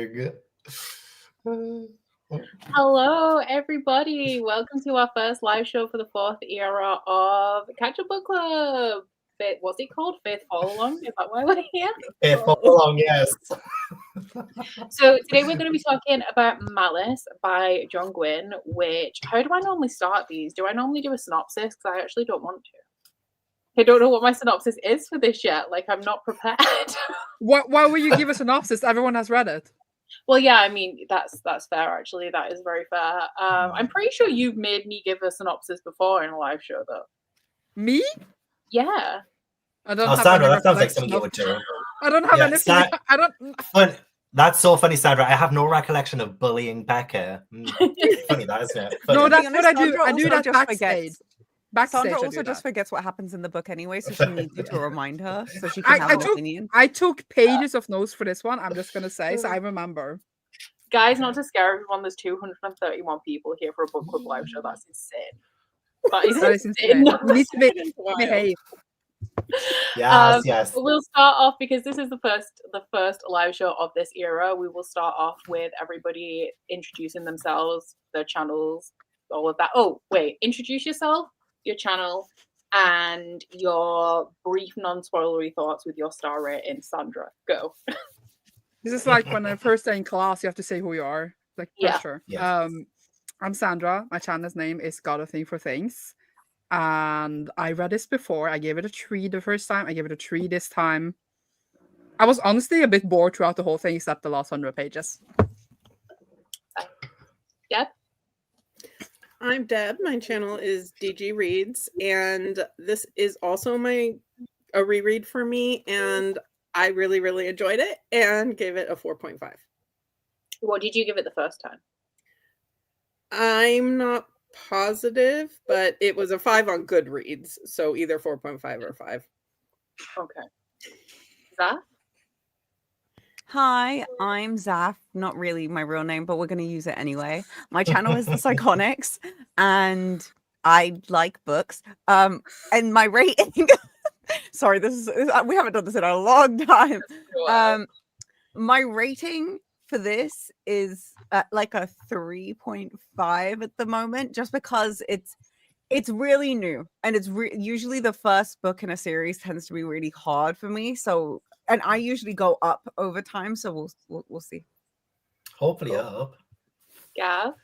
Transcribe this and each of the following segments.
amazing. Hello, everybody. Welcome to our first live show for the fourth era of Catch Up Book Club. What's it called? Faithfallalong? Is that why we're here? Faithfallalong, yes. So today we're going to be talking about Malice by John Gwynne, which, how do I normally start these? Do I normally do a synopsis? Because I actually don't want to. I don't know what my synopsis is for this yet. Like, I'm not prepared. Why would you give a synopsis? Everyone has read it. Well, yeah, I mean, that's fair, actually. That is very fair. I'm pretty sure you've made me give a synopsis before in a live show, though. Me? Yeah. I don't have Sandra, that sounds like something you would do. I don't have anything. I don't. That's so funny, Sandra. I have no recollection of bullying Becca. Funny that, isn't it? Funny. No, that's what I do. I do that backstage. Sandra also just forgets what happens in the book anyway, so she needs you to remind her so she can have an opinion. I took pages of notes for this one. I'm just gonna say, so I remember. Guys, not to scare everyone, there's 231 people here for a book club live show. That's insane. That is insane. We need to behave. Yes. We'll start off because this is the first live show of this era. We will start off with everybody introducing themselves, their channels, all of that. Oh, wait, introduce yourself, your channel, and your brief non-spoilery thoughts with your star rating. Sandra, go. This is like when I first day in class, you have to say who you are. Like pressure. Yeah. I'm Sandra. My channel's name is Got a Thing for Things. And I read this before. I gave it a 3 the first time. I gave it a 3 this time. I was honestly a bit bored throughout the whole thing, except the last 100 pages. Yep. I'm Deb. My channel is DG Reads, and this is also a reread for me, and I really, really enjoyed it and gave it a 4.5. What did you give it the first time? I'm not positive, but it was a 5 on Goodreads, so either 4.5 or 5. Okay. Zaf? Hi, I'm Zaf. Not really my real name, but we're going to use it anyway. My channel is The Psychonics, and I like books. And my rating... Sorry, we haven't done this in a long time. My rating for this is like a 3.5 at the moment, just because it's really new, and it's usually the first book in a series tends to be really hard for me. So, and I usually go up over time, so we'll see. Hopefully up. Gav?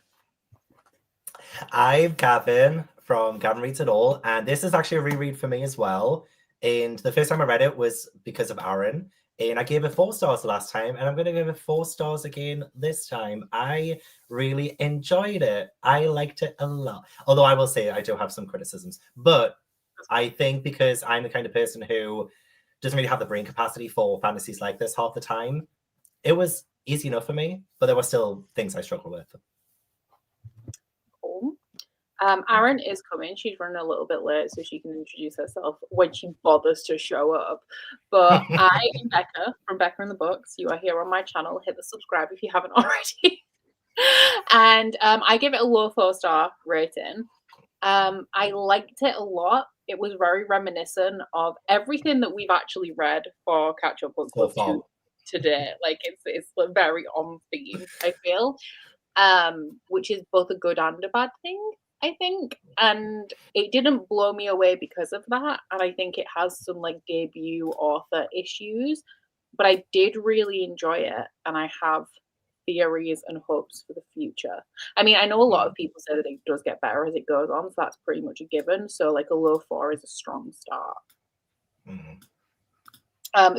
I'm Gavin from Gavin Reads It All, and this is actually a reread for me as well. And the first time I read it was because of Aaron, and I gave it 4 stars the last time, and I'm going to give it 4 stars again this time. I really enjoyed it. I liked it a lot. Although I will say I do have some criticisms, but I think because I'm the kind of person who doesn't really have the brain capacity for fantasies like this half the time, it was easy enough for me, but there were still things I struggled with. Cool. Aaron is coming. She's running a little bit late, so she can introduce herself when she bothers to show up. But I am Becca from Becca and the Books. You are here on my channel. Hit the subscribe if you haven't already. And I give it a low 4-star rating. I liked it a lot. It was very reminiscent of everything that we've actually read for Catch Up Book Club today. Like it's very on theme, I feel, which is both a good and a bad thing, I think. And it didn't blow me away because of that. And I think it has some like debut author issues, but I did really enjoy it, and I have theories and hopes for the future. I mean, I know a lot of people say that it does get better as it goes on, so that's pretty much a given. So like a low 4 is a strong start.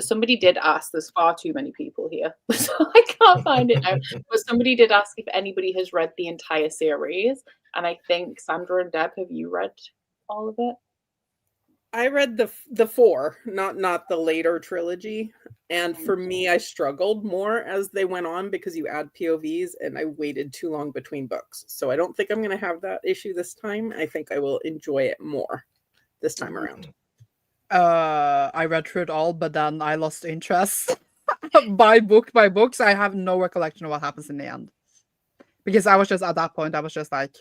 Somebody did ask, there's far too many people here, so I can't find it now, but somebody did ask if anybody has read the entire series, and I think Sandra and Deb, have you read all of it? I read the 4, not the later trilogy. And for me, I struggled more as they went on because you add POVs, and I waited too long between books. So I don't think I'm going to have that issue this time. I think I will enjoy it more this time around. I read through it all, but then I lost interest by books. I have no recollection of what happens in the end, because I was just at that point, I was just like,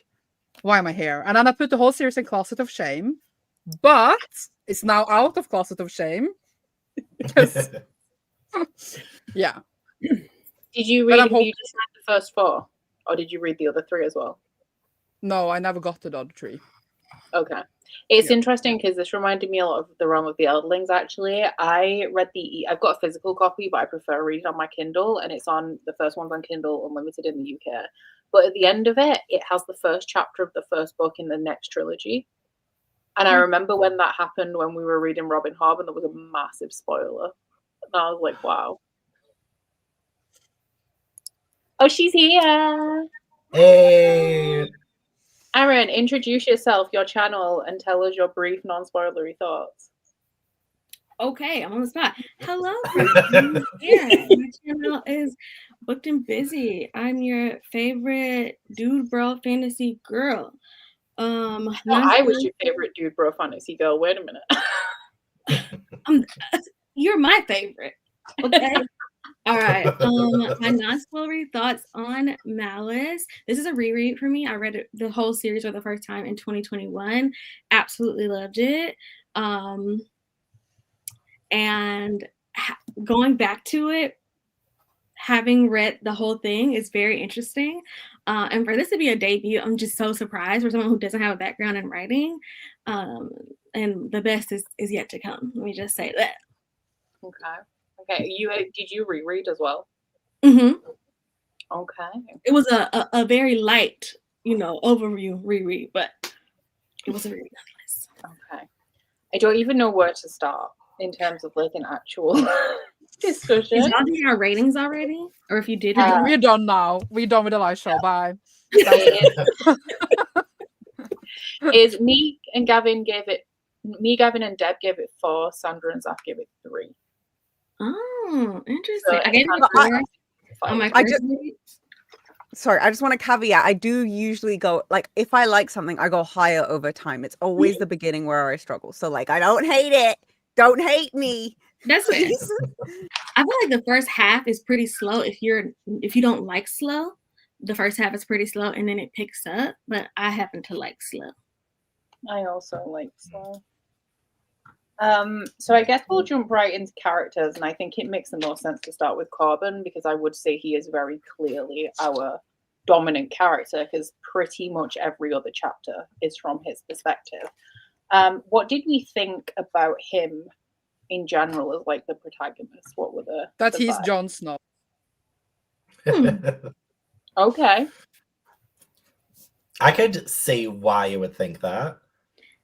why am I here? And then I put the whole series in Closet of Shame, but it's now out of Closet of Shame because yeah. Did you But read? I'm Have you just read the first 4, or did you read the other 3 as well? No, I never got to the other 3. Okay. It's Yeah. interesting because this reminded me a lot of The Realm of the Eldlings, actually. I read I've got a physical copy, but I prefer reading on my Kindle, and the first one's on Kindle Unlimited in the UK. But at the end of it, it has the first chapter of the first book in the next trilogy. And I remember when that happened, when we were reading Robin Hobb, and there was a massive spoiler. And I was like, wow. Oh, she's here. Hey. Aaron, introduce yourself, your channel, and tell us your brief, non-spoilery thoughts. Okay, I'm on the spot. Hello, friends. Yeah, my channel is Booked and Busy. I'm your favorite dude bro fantasy girl. I was your favorite dude bro fantasy girl. Wait a minute. You're my favorite. Okay. All right. My non-spoilery thoughts on Malice. This is a reread for me. I read the whole series for the first time in 2021. Absolutely loved it. And going back to it, having read the whole thing is very interesting. And for this to be a debut, I'm just so surprised for someone who doesn't have a background in writing. And the best is yet to come. Let me just say that. Okay. Did you reread as well? Mm-hmm. Okay. It was a very light, overview reread, but it was a reread nonetheless. Okay. I don't even know where to start in terms of like an actual discussion. Is y'all doing our ratings already? Or if you did, We're done now. We're done with the live show. Bye. Is me, Gavin, and Deb gave it 4. Sandra and Zach gave it 3. Oh, interesting. So I gave it 4 on my first read. Sorry, I just want to caveat. I do usually go, like, if I like something, I go higher over time. It's always the beginning where I struggle. So, like, I don't hate it. Don't hate me. That's fair. I feel like the first half is pretty slow. If you don't like slow, the first half is pretty slow, and then it picks up. But I happen to like slow. I also like slow. So I guess we'll jump right into characters, and I think it makes the most sense to start with Corbin, because I would say he is very clearly our dominant character, because pretty much every other chapter is from his perspective. What did we think about him in general as like the protagonist? What were the He's vibes? Jon Snow. Okay. I could see why you would think that.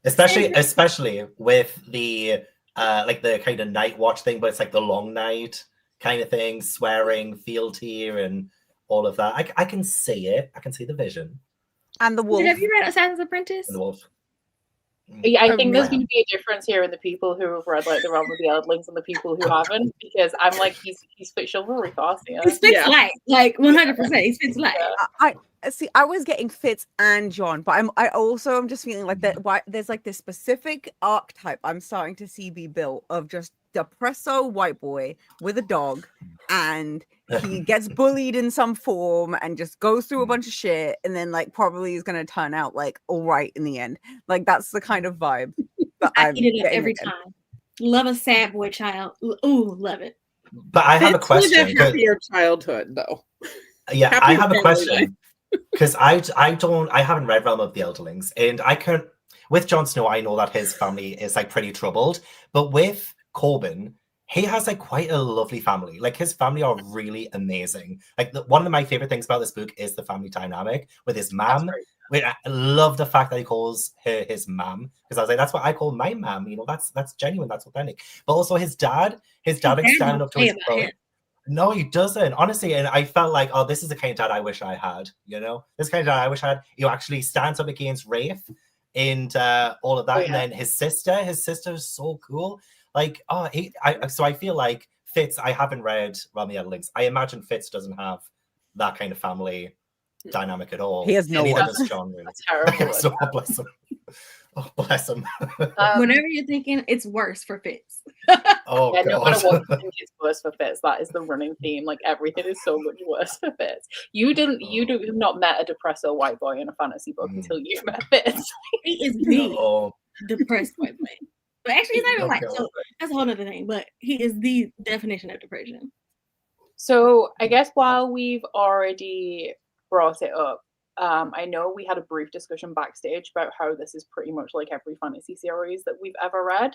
Especially with the like the kind of night watch thing, but it's like the long night kind of thing, swearing, fealty, and all of that. I can see it. I can see the vision. And the wolf. Have you read Assassin's Apprentice? And the wolf. Yeah, I think there's going to be a difference here in the people who have read like The Realm of the Eldlings and the people who haven't, because I'm like, he's fit chivalry Farsia. He spits light, like 100%. He spits light. I see. I was getting Fitz and John, but I'm just feeling like that. Why there's like this specific archetype I'm starting to see be built of just depresso white boy with a dog, and he gets bullied in some form and just goes through a bunch of shit, and then like probably is going to turn out like all right in the end. Like that's the kind of vibe that I eat it up every time. Love a sad boy child. Ooh, love it. But I have a question. With a happier childhood, though. Yeah, Happy I have a family question because I haven't read Realm of the Elderlings, and I can't. With Jon Snow, I know that his family is like pretty troubled, but with Corbin, he has like quite a lovely family. Like his family are really amazing. Like one of my favorite things about this book is the family dynamic with his mom. I love the fact that he calls her his mom, because I was like, that's what I call my mom. You know, that's genuine, that's authentic. But also his dad is standing up to his brother. No, he doesn't, honestly. And I felt like, oh, this is the kind of dad I wish I had. You know, this kind of dad I wish I had. He actually stands up against Rafe and all of that. Oh, yeah. And then his sister is so cool. Like, so I feel like Fitz, I haven't read Realm of the Eldlings. I imagine Fitz doesn't have that kind of family dynamic at all. He has no one. does John, really. That's terrible. So bless him. Oh, bless him. Whenever you're thinking, it's worse for Fitz. Oh, yeah, God. no matter what you think, it's worse for Fitz. That is the running theme. Like everything is so much worse for Fitz. You've not met a depresso white boy in a fantasy book until you met Fitz. He is the depressed white boy. But actually, he's not even white, so that's a whole other thing. But he is the definition of depression. So I guess while we've already brought it up, I know we had a brief discussion backstage about how this is pretty much like every fantasy series that we've ever read.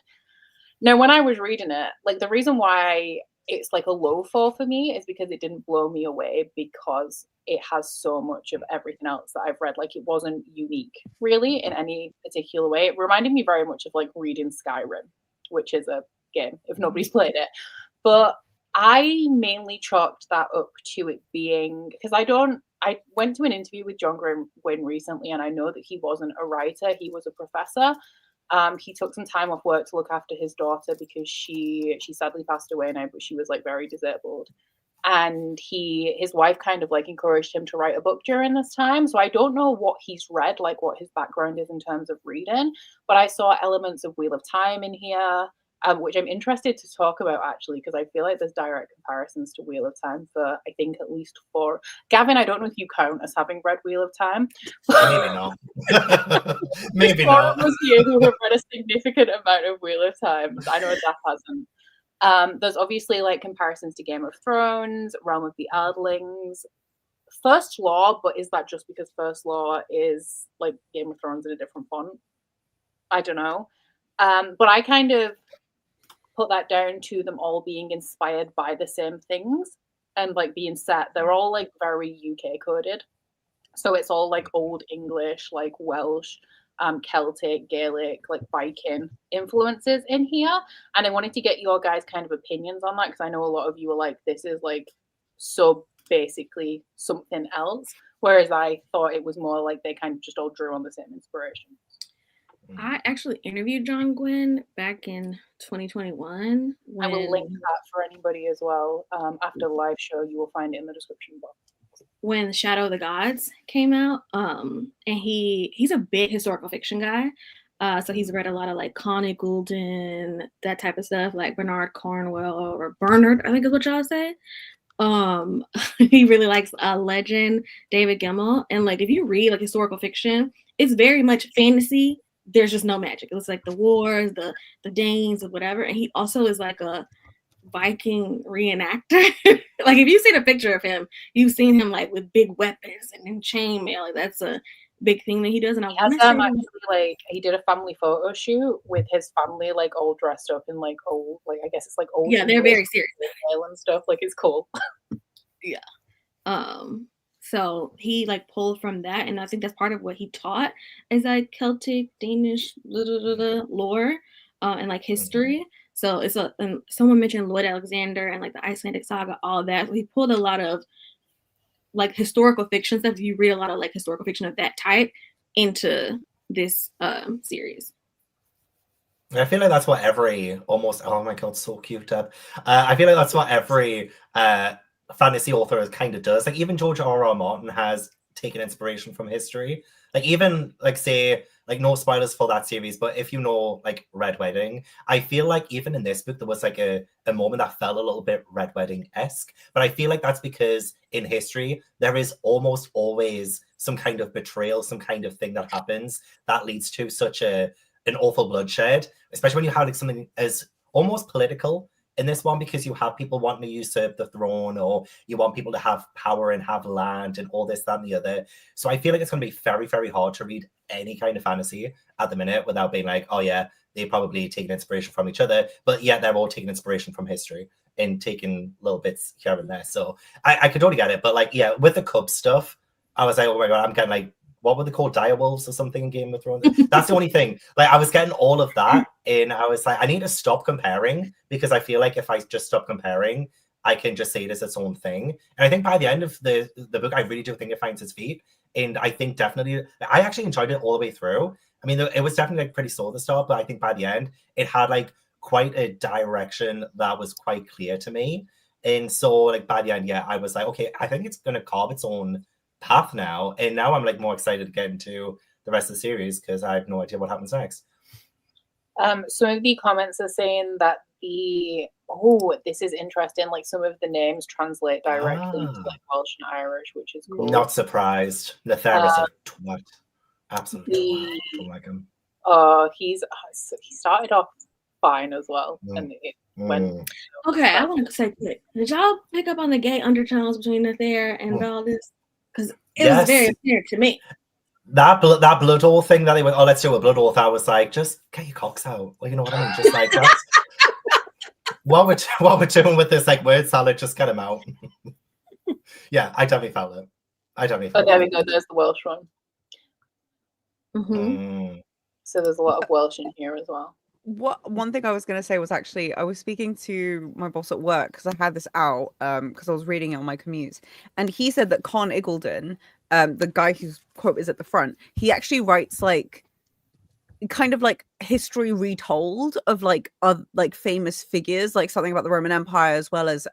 Now, when I was reading it, like the reason why it's like a low fall for me is because it didn't blow me away because it has so much of everything else that I've read. Like it wasn't unique really in any particular way. It reminded me very much of like reading Skyrim, which is a game if nobody's played it. But I mainly chalked that up to it being because I went to an interview with John Gwynne recently, and I know that he wasn't a writer, he was a professor. He took some time off work to look after his daughter because she sadly passed away now, but she was like very disabled. And his wife kind of like encouraged him to write a book during this time. So I don't know what he's read, like what his background is in terms of reading, but I saw elements of Wheel of Time in here. Which I'm interested to talk about actually, because I feel like there's direct comparisons to Wheel of Time for I think at least 4. Gavin, I don't know if you count as having read Wheel of Time. Maybe not. Maybe There's 4 not. of us here who have read a significant amount of Wheel of Time. I know Zach hasn't. There's obviously like comparisons to Game of Thrones, Realm of the Eldlings, First Law, but is that just because First Law is like Game of Thrones in a different font? I don't know. But I kind of put that down to them all being inspired by the same things and like being set. They're all like very UK coded. So it's all like Old English, like Welsh, Celtic, Gaelic, like Viking influences in here. And I wanted to get your guys' kind of opinions on that because I know a lot of you are like, this is like so basically something else. Whereas I thought it was more like they kind of just all drew on the same inspiration. I actually interviewed John Gwynne back in 2021. I will link that for anybody as well. After the live show, you will find it in the description box. When Shadow of the Gods came out, and he's a big historical fiction guy. So he's read a lot of like Connie Goulden, that type of stuff, like Bernard Cornwell or Bernard, I think is what y'all say. He really likes legend, David Gemmell. And like if you read like historical fiction, it's very much fantasy. There's just no magic. It was like the wars, the Danes, or whatever. And he also is like a Viking reenactor. Like if you see a picture of him, you've seen him like with big weapons and in chainmail. Like that's a big thing that he does. And like he did a family photo shoot with his family, like all dressed up in like old, like I guess it's like old. Yeah, they're very serious and stuff. Like it's cool. Yeah. So he like pulled from that, and I think that's part of what he taught is like Celtic, Danish, lore, and like history. So it's and someone mentioned Lloyd Alexander and like the Icelandic saga, all of that. So he pulled a lot of like historical fiction stuff. You read a lot of like historical fiction of that type into this series. I feel like that's what every oh my god, so cute up. I feel like that's what every fantasy author kind of does. Like even George R.R. Martin has taken inspiration from history. Like even like say like no spoilers for that series, but if you know like Red Wedding, I feel like even in this book there was like a moment that felt a little bit Red Wedding-esque. But I feel like that's because in history there is almost always some kind of betrayal, some kind of thing that happens that leads to such an awful bloodshed, especially when you have like something as almost political in this one, because you have people wanting to usurp the throne, or you want people to have power and have land and all this, that, and the other. So I feel like it's going to be very, very hard to read any kind of fantasy at the minute without being like, oh yeah, they probably taken inspiration from each other, but yeah, they're all taking inspiration from history and taking little bits here and there. So I could totally get it. But like, yeah, with the Cub stuff, I was like, oh my God, I'm kind of like, what were they called? Direwolves or something in Game of Thrones? That's the only thing. Like I was getting all of that and I was like, I need to stop comparing, because I feel like if I just stop comparing, I can just say it as its own thing. And I think by the end of the book, I really do think it finds its feet. And I think definitely, I actually enjoyed it all the way through. I mean, it was definitely like pretty slow at the start, but I think by the end, it had like quite a direction that was quite clear to me. And so like by the end, yeah, I was like, okay, I think it's going to carve its own path now. And now I'm like more excited to get into the rest of the series because I have no idea what happens next. Some of the comments are saying that this is interesting, like some of the names translate directly into like Welsh and Irish, which is cool. Not surprised. Nethera's a twat. Absolutely twat. I don't like him. He started off fine as well. Mm. And when Okay, I want to say quick. Did y'all pick up on the gay undertones between Nether and Valdis? Because it was very apparent to me. That blood oath thing that they went, oh, let's do a blood oath. I was like, just get your cocks out. Well, you know what I mean? Just like that's what we're doing with this like word salad. Just get them out. Yeah, I definitely felt it. Oh, there we go. There's the Welsh one. So there's a lot of Welsh in here as well. One thing I was going to say was actually I was speaking to my boss at work because I had this out because I was reading it on my commute, and he said that Con Iggulden, the guy whose quote is at the front, he actually writes like kind of like history retold of like famous figures, like something about the Roman Empire as well as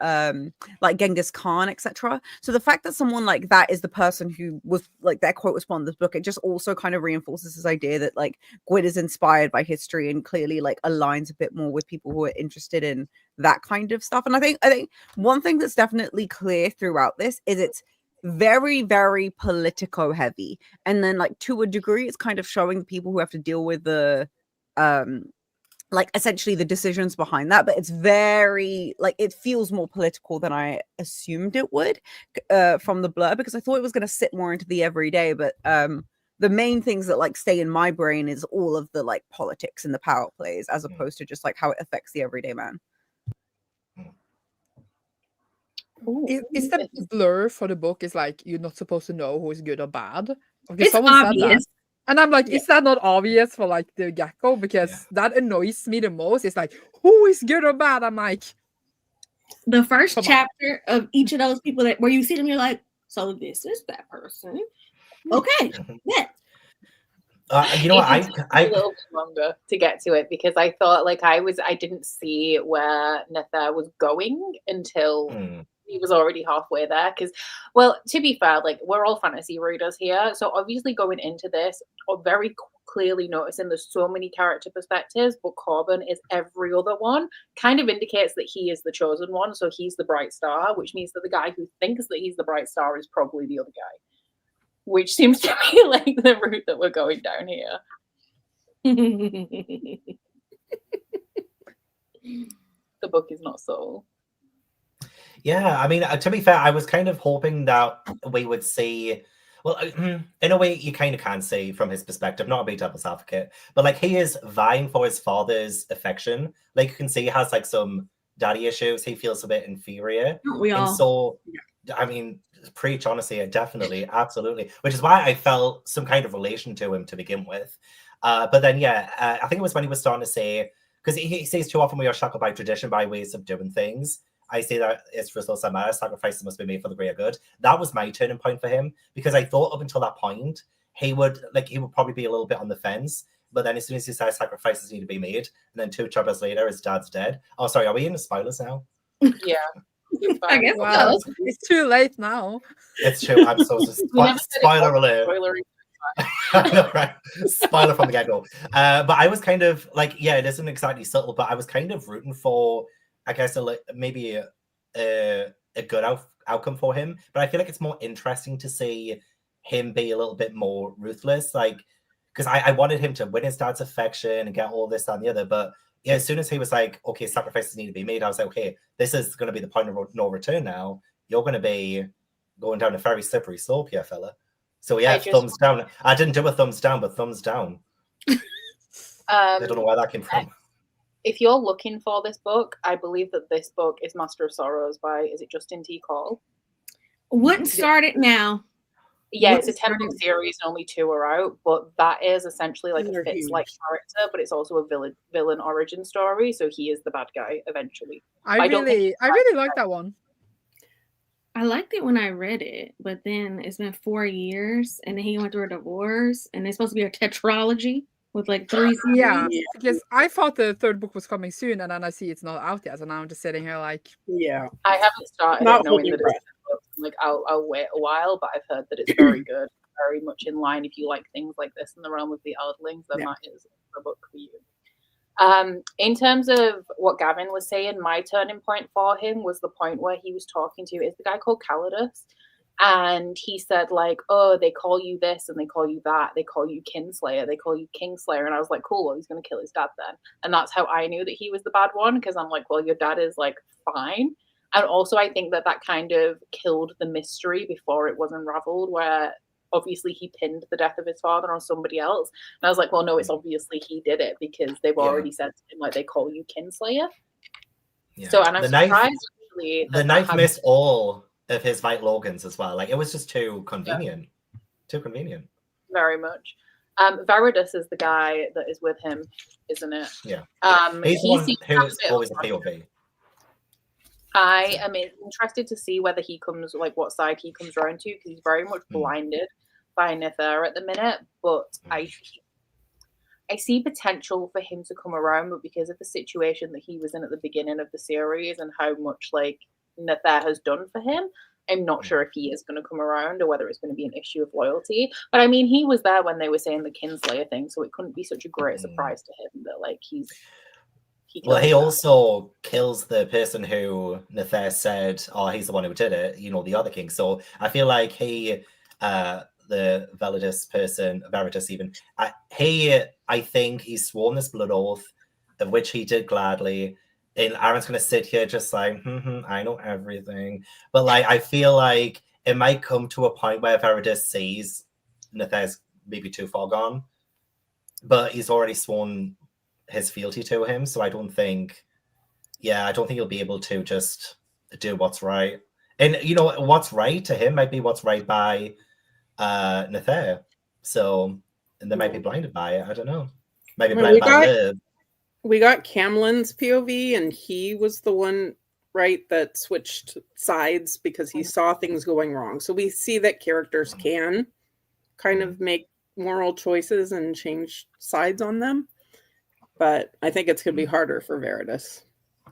like Genghis Khan, etc. So the fact that someone like that is the person who was like their quote was from this book, it just also kind of reinforces this idea that like Gwynne is inspired by history and clearly like aligns a bit more with people who are interested in that kind of stuff. And I think one thing that's definitely clear throughout this is it's very, very politico heavy, and then like to a degree it's kind of showing the people who have to deal with the like essentially the decisions behind that, but it's very like it feels more political than I assumed it would from the blur, because I thought it was going to sit more into the everyday, but the main things that like stay in my brain is all of the like politics and the power plays as opposed to just like how it affects the everyday man. Is the blur for the book is like you're not supposed to know who is good or bad? Because It's someone said obvious. that. And I'm like, is that not obvious for like the gecko? Because that annoys me the most. It's like, who is good or bad? I'm like, the first chapter of each of those people that where you see them, you're like, so this is that person. Okay. Yeah. You know what? I a little bit longer to get to it because I thought like I didn't see where Nether was going until he was already halfway there. Because, well, to be fair, like we're all fantasy readers here, so obviously going into this, very clearly noticing there's so many character perspectives, but Corbin is every other one. Kind of indicates that he is the chosen one, so he's the bright star, which means that the guy who thinks that he's the bright star is probably the other guy. Which seems to be like the route that we're going down here. The book is not soul. Yeah, I mean, to be fair, I was kind of hoping that we would see, well, in a way, you kind of can see from his perspective, not a big devil's advocate, but like he is vying for his father's affection. Like you can see he has like some daddy issues. He feels a bit inferior. We all. And so, I mean, preach, honestly, definitely, absolutely. Which is why I felt some kind of relation to him to begin with. But then, I think it was when he was starting to say, because he says too often we are shackled by tradition, by ways of doing things. I say that it's results that matter, sacrifices must be made for the greater good. That was my turning point for him, because I thought up until that point, he would probably be a little bit on the fence. But then as soon as he says sacrifices need to be made, and then 2 chapters later, his dad's dead. Oh, sorry, are we in the spoilers now? Yeah. I guess wow, it's too late now. It's true. I'm so spoiler alert. I know, right? Spoiler from the get-go. But I was kind of like, it isn't exactly subtle, but I was kind of rooting for, I guess, maybe a good outcome for him. But I feel like it's more interesting to see him be a little bit more ruthless, like, because I wanted him to win his dad's affection and get all this, that, and the other, but yeah, as soon as he was like, okay, sacrifices need to be made, I was like, okay, this is going to be the point of no return now. You're going to be going down a very slippery slope here, fella. So yeah, thumbs down. I didn't do a thumbs down, but thumbs down. I don't know where that came from. If you're looking for this book, I believe that this book is Master of Sorrows by, is it Justin T. Cole? Wouldn't start it now. Yeah, it's a 10-book series and only 2 are out, but that is essentially like a Fitz-like character, but it's also a villain origin story, so he is the bad guy eventually. I really like that one. I liked it when I read it, but then it's been 4 years, and then he went through a divorce, and it's supposed to be a tetralogy with like 3 series. Yeah, because I thought the 3rd book was coming soon, and then I see it's not out yet, so now I'm just sitting here like... Yeah. I haven't started not knowing that it's like I'll wait a while, but I've heard that it's very good, very much in line. If you like things like this in the realm of the Eldlings, then that is the book for you. In terms of what Gavin was saying, my turning point for him was the point where he was talking to, is the guy called Calidus, And he said, like, oh, they call you this and they call you that. They call you Kinslayer. They call you Kingslayer. And I was like, cool, well, he's going to kill his dad then. And that's how I knew that he was the bad one, because I'm like, well, your dad is, like, fine. And also I think that kind of killed the mystery before it was unraveled, where obviously he pinned the death of his father on somebody else. And I was like, well, no, it's obviously he did it, because they've already said to him, like, they call you Kinslayer. Yeah. So, and I'm surprised, actually. The knife missed all of his vital organs as well. Like, it was just too convenient. Yeah. Too convenient. Very much. Veridus is the guy that is with him, isn't it? Yeah. He's the one who's always a POV. I am interested to see whether he comes, like, what side he comes around to, because he's very much blinded by Nithar at the minute. But I see potential for him to come around, but because of the situation that he was in at the beginning of the series and how much, like, Nithar has done for him, I'm not sure if he is going to come around or whether it's going to be an issue of loyalty. But I mean, he was there when they were saying the Kinslayer thing, so it couldn't be such a great surprise to him that, like, he also kills the person who Nithar said, oh, he's the one who did it, you know, the other king. So I feel like he, the Veridus even, I think he's sworn this blood oath, of which he did gladly. And Aaron's going to sit here just like, I know everything. But, like, I feel like it might come to a point where Veridus sees Nithar's maybe too far gone. But he's already sworn his fealty to him. So I don't think he'll be able to just do what's right. And, you know, what's right to him might be what's right by Nithar. So, and they might be blinded by it. I don't know. Might be blinded by Liv. We got Camlin's POV, and he was the one, right, that switched sides because he saw things going wrong. So we see that characters can kind of make moral choices and change sides on them. But I think it's going to be harder for Veridus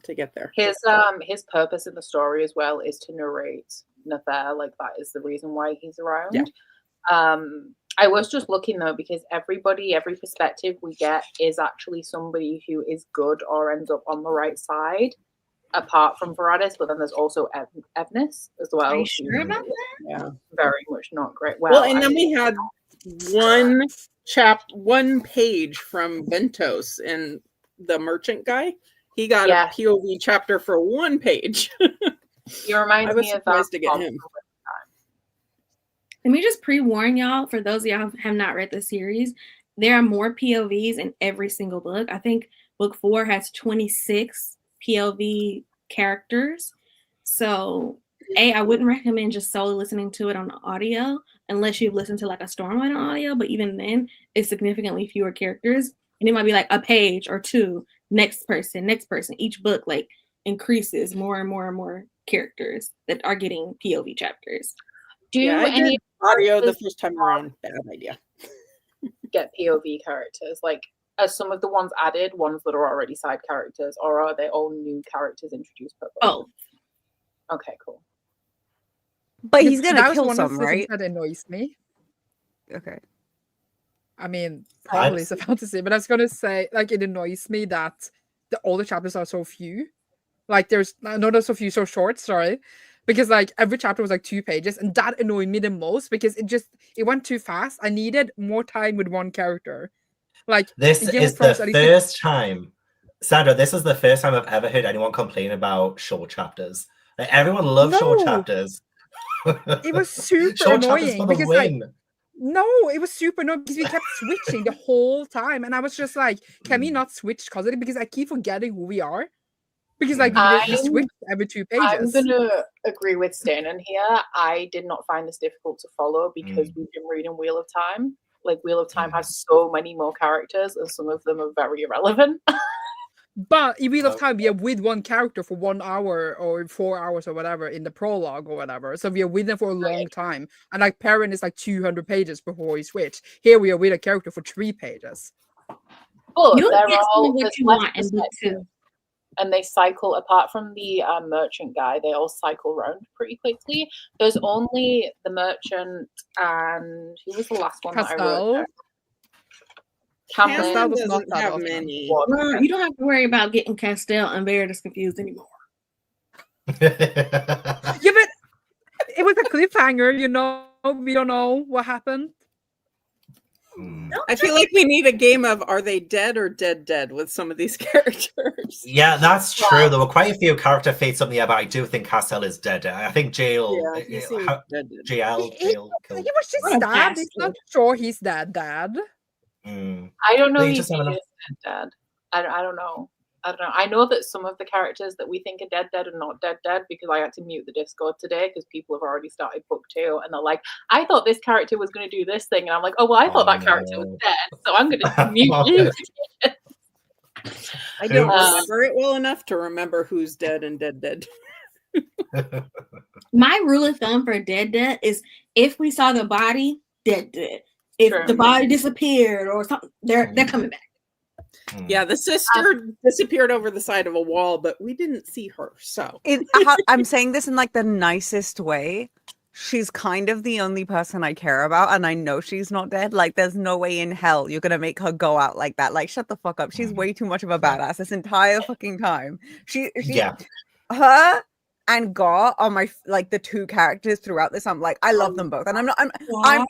to get there. His purpose in the story as well is to narrate Nithar. Like, that is the reason why he's around. Yeah. I was just looking, though, because every perspective we get is actually somebody who is good or ends up on the right side, apart from Veridus. But then there's also Evnis as well. Are you sure about that? Yeah. Very much not great. Well, and then we had one page from Ventos and the merchant guy. He got a POV chapter for one page. He reminds me of that. To get him. Let me just pre-warn y'all, for those of y'all who have not read the series, there are more POVs in every single book. I think book 4 has 26 POV characters. So, I wouldn't recommend just solely listening to it on audio unless you've listened to, like, a Stormlight on audio. But even then, it's significantly fewer characters. And it might be like a page or two, next person. Each book, like, increases more and more and more characters that are getting POV chapters. Do any audio the first time around? Bad idea. Get POV characters, like, are some of the ones added ones that are already side characters, or are they all new characters introduced per book? Oh, okay, cool. But he's gonna kill some, right? That annoys me. Okay. I mean, probably it's a fantasy, but I was gonna say, like, it annoys me that all the chapters are so few. Like, there's so few, so short. Sorry. Because, like, every chapter was like 2 pages, and that annoyed me the most because it went too fast. I needed more time with one character. Like, this is the first time, Sandra. This is the first time I've ever heard anyone complain about short chapters. Like, everyone loves short chapters. It was super annoying because, like, it was super annoying because we kept switching the whole time, and I was just like, "Can we not switch constantly?" Because I keep forgetting who we are. Because, like, we switch every 2 pages. I'm going to agree with Stan here. I did not find this difficult to follow because we've been reading Wheel of Time. Like, Wheel of Time has so many more characters, and some of them are very irrelevant. But in Wheel of Time, we are with one character for 1 hour or 4 hours or whatever in the prologue or whatever. So we are with them for a long time. And, like, Perrin is like 200 pages before we switch. Here we are with a character for 3 pages. But they're all what you want in book 2. And they cycle, apart from the merchant guy, they all cycle around pretty quickly. There's only the merchant and who was the last one that I wrote? Castell doesn't have many. You don't have to worry about getting Castell and Veridus confused anymore. Yeah, but it was a cliffhanger, you know. We don't know what happened. I feel like we need a game of are they dead or dead with some of these characters. Yeah, that's true. There were quite a few character fates up in the air, but I do think Castell is dead. I think Jail, Yeah, he seems dead. Jail He killed. was just What a stabbed. It's not bastard. sure he's dead. Mm. I don't know But you if just he never know. is dead. I don't know. I don't know. I know that some of the characters that we think are dead are not dead because I had to mute the Discord today because people have already started book 2 and they're like, I thought this character was going to do this thing. And I'm like, oh, well, I thought that character was dead. So I'm going to mute you. I don't Oops. remember it well enough to remember who's dead and dead. My rule of thumb for dead is if we saw the body, dead. If True. the body disappeared or something, they're coming back. Yeah, the sister disappeared over the side of a wall, but we didn't see her. So I'm saying this in like the nicest way. She's kind of the only person I care about, and I know she's not dead. Like, there's no way in hell you're gonna make her go out like that. Like, shut the fuck up. She's way too much of a badass this entire fucking time. She Yeah. Her and Gar are my like the two characters throughout this. I'm like, I love them both, and I'm Gar?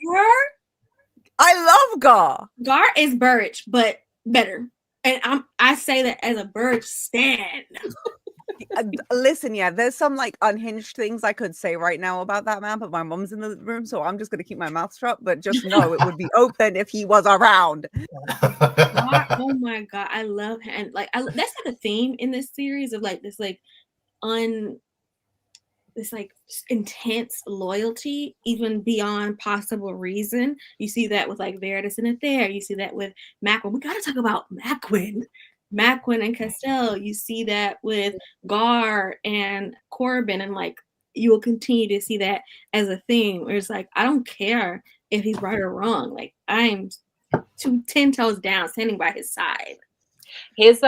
I love Gar. Gar is Burrage, but better. And I say that as a Burrage stan. Listen, yeah, there's some like unhinged things I could say right now about that man, but my mom's in the room, so I'm just gonna keep my mouth shut. But just know it would be open if he was around. Gar, oh my god, I love him. And like that's like a theme in this series of like this intense loyalty, even beyond possible reason. You see that with like Veritas and Ether. You see that with Macquin. We gotta talk about Macquin and Castell. You see that with Gar and Corbin, and like you will continue to see that as a theme where it's like, I don't care if he's right or wrong. Like I'm 10 toes down, standing by his side. His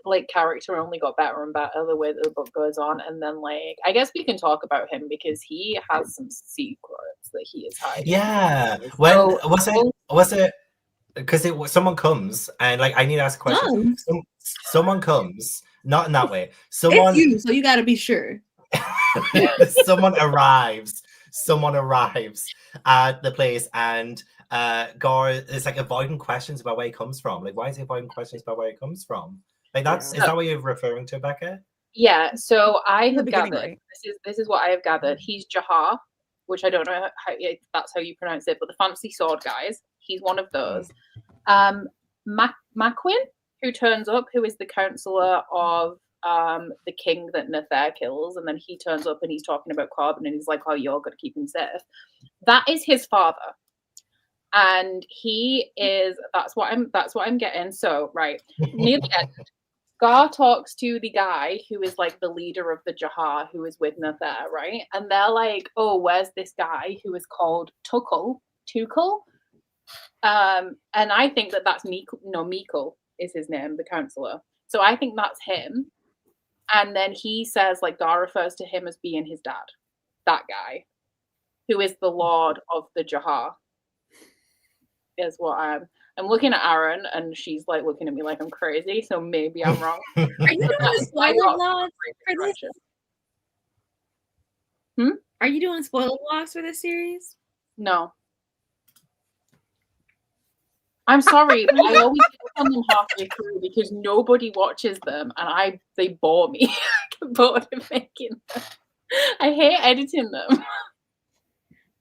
like character only got better and better the way that the book goes on, and then like I guess we can talk about him because he has some secrets that he is hiding. Yeah. When was it? Because someone comes and like I need to ask a question. Someone comes, not in that way. Someone, it's you, so you got to be sure. someone arrives at the place, and Gar is like avoiding questions about where he comes from. Like, why is he avoiding questions about where he comes from? Like, is that what you're referring to, Becca? Yeah. So I have gathered. Right? This is what I have gathered. He's Jahar, which I don't know how that's how you pronounce it, but the fancy sword guys. He's one of those. Macquin, who turns up, who is the counselor of the king that Nether kills, and then he turns up and he's talking about Corbin and he's like, oh, you're gonna keep him safe. That is his father. And he is that's what I'm getting. So right near the end, Gar talks to the guy who is like the leader of the Jahar, who is with Nether, right? And they're like, oh, where's this guy who is called Tukul? And I think that's Mikul is his name, the counselor. So I think that's him. And then he says, like, Gar refers to him as being his dad, that guy, who is the lord of the Jahar, is what I'm looking at Aaron, and she's like looking at me like I'm crazy, so maybe I'm wrong. Are you doing spoiler vlogs for this? Are you doing spoiler vlogs for this series? No. I'm sorry. I always get on them halfway through because nobody watches them, and they bore me. I get bored of making them. I hate editing them.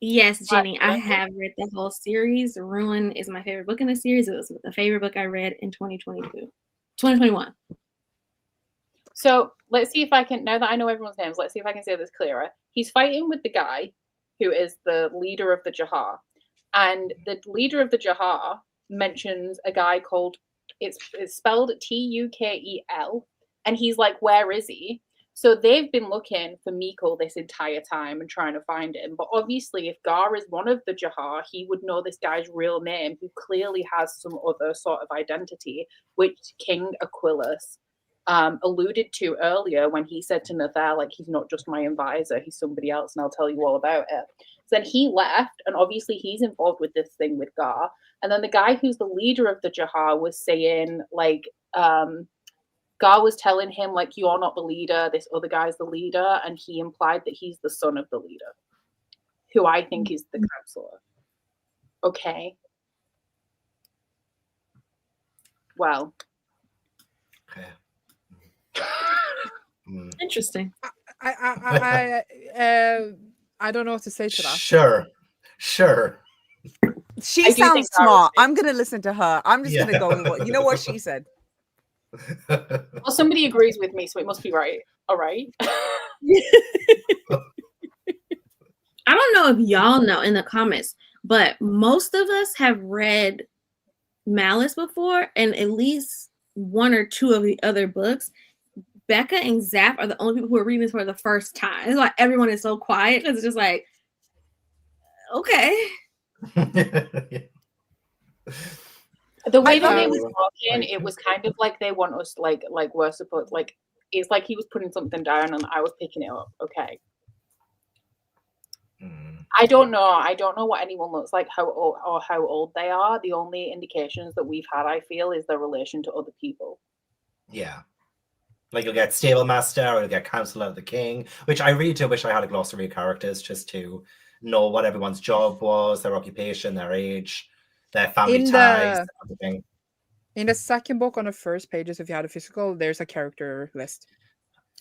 Yes, Jenny, I have read the whole series. Ruin is my favorite book in the series. It was the favorite book I read in 2021. So let's see if I can, now that I know everyone's names, let's see if I can say this clearer. He's fighting with the guy who is the leader of the Jahar. And the leader of the Jahar mentions a guy called, it's spelled Tukel, and he's like, where is he? So they've been looking for Mikul this entire time and trying to find him. But obviously, if Gar is one of the Jahar, he would know this guy's real name, who clearly has some other sort of identity, which King Aquilus alluded to earlier when he said to Nether, like, he's not just my advisor, he's somebody else, and I'll tell you all about it. So then he left, and obviously he's involved with this thing with Gar. And then the guy who's the leader of the Jahar was saying, like, Gar was telling him, like, you're not the leader, this other guy's the leader, and he implied that he's the son of the leader. who I think is the counselor. Okay. Well. Okay. Interesting. I don't know what to say to that. Sure. She I do think sounds Tara's smart. big. I'm gonna listen to her. I'm just gonna go with what you know what she said. Well, somebody agrees with me, so it must be right. All right. I don't know if y'all know in the comments, but most of us have read Malice before, and at least one or two of the other books. Becca and Zap are the only people who are reading this for the first time. It's like everyone is so quiet because it's just like, okay. The way that I they was talking, it was kind of like they want us like we're supposed like it's like he was putting something down and I was picking it up. Okay. I don't know what anyone looks like, how old they are. The only indications that we've had, I feel, is their relation to other people. Yeah. Like you'll get stable master or you'll get counselor of the king, which I really do wish I had a glossary of characters just to know what everyone's job was, their occupation, their age, their family ties, everything. In the second book, on the first pages, if you had a physical, there's a character list.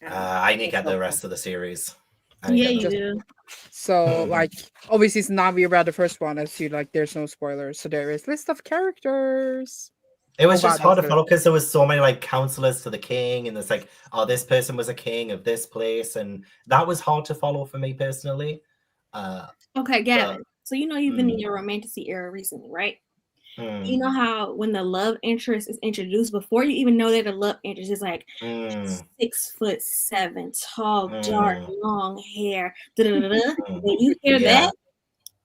I need to get the rest of the series. Yeah, you do. So, like, obviously, it's not we read the first one, as you like, there's no spoilers. So there is list of characters. It was just hard to that's follow because there was so many like counselors to the king, and it's like, oh, this person was a king of this place, and that was hard to follow for me personally. Okay, Gavin. So you know you've been in your romantasy era recently, right? You know how when the love interest is introduced, before you even know that the love interest is like 6'7", tall, dark, long hair. When you hear that,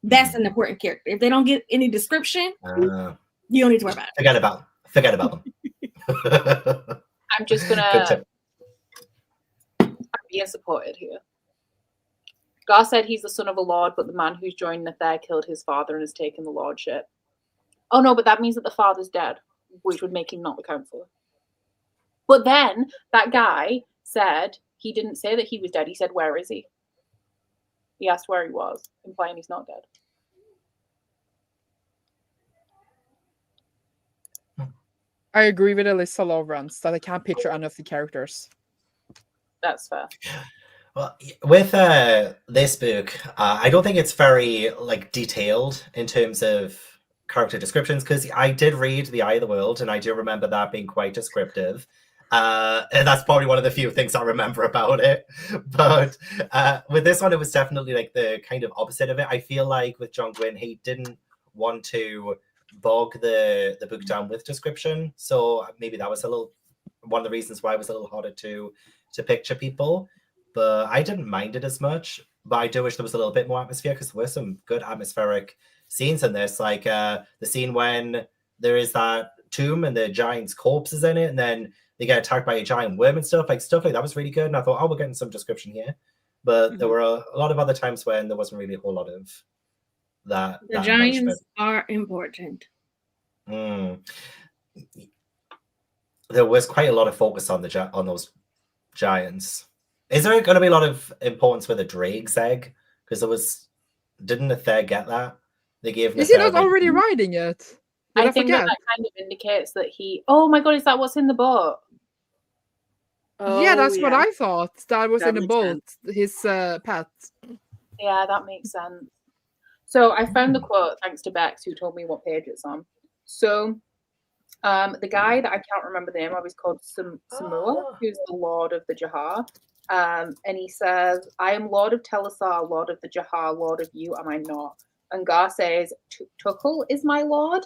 that's an important character. If they don't get any description, you don't need to worry about it. Forget about them. I'm just gonna be supported here. Gar said he's the son of a lord, but the man who's joined Nether killed his father and has taken the lordship. Oh no, but that means that the father's dead, which would make him not the counselor. But then that guy said he didn't say that he was dead. He said, "Where is he?" He asked where he was, implying he's not dead. I agree with Alyssa Lawrence that I can't picture any of the characters. That's fair. Well, with this book, I don't think it's very like detailed in terms of character descriptions, because I did read The Eye of the World, and I do remember that being quite descriptive. And that's probably one of the few things I remember about it. But with this one, it was definitely like the kind of opposite of it. I feel like with John Gwynne, he didn't want to bog the book down with description. So maybe that was one of the reasons why it was a little harder to picture people. But I didn't mind it as much. But I do wish there was a little bit more atmosphere, because there were some good atmospheric scenes in this, like the scene when there is that tomb and the giant's corpse is in it, and then they get attacked by a giant worm and stuff like that was really good. And I thought, oh, we're getting some description here. But there were a lot of other times when there wasn't really a whole lot of that. The giants are important. There was quite a lot of focus on those giants. Is there going to be a lot of importance with the Drake's egg? Because didn't Nether get that? They gave. Is he not already writing it? I think that kind of indicates that he. Oh my god, is that what's in the boat? Yeah, that's what I thought. That was in the boat. Sense. His pet. Yeah, that makes sense. So I found the quote thanks to Bex, who told me what page it's on. So the guy that I can't remember the name of is called Samua, who's the Lord of the Jahar. And he says, "I am Lord of Telesar, Lord of the Jahar, Lord of you, am I not?" And Gar says, "Tukul is my lord."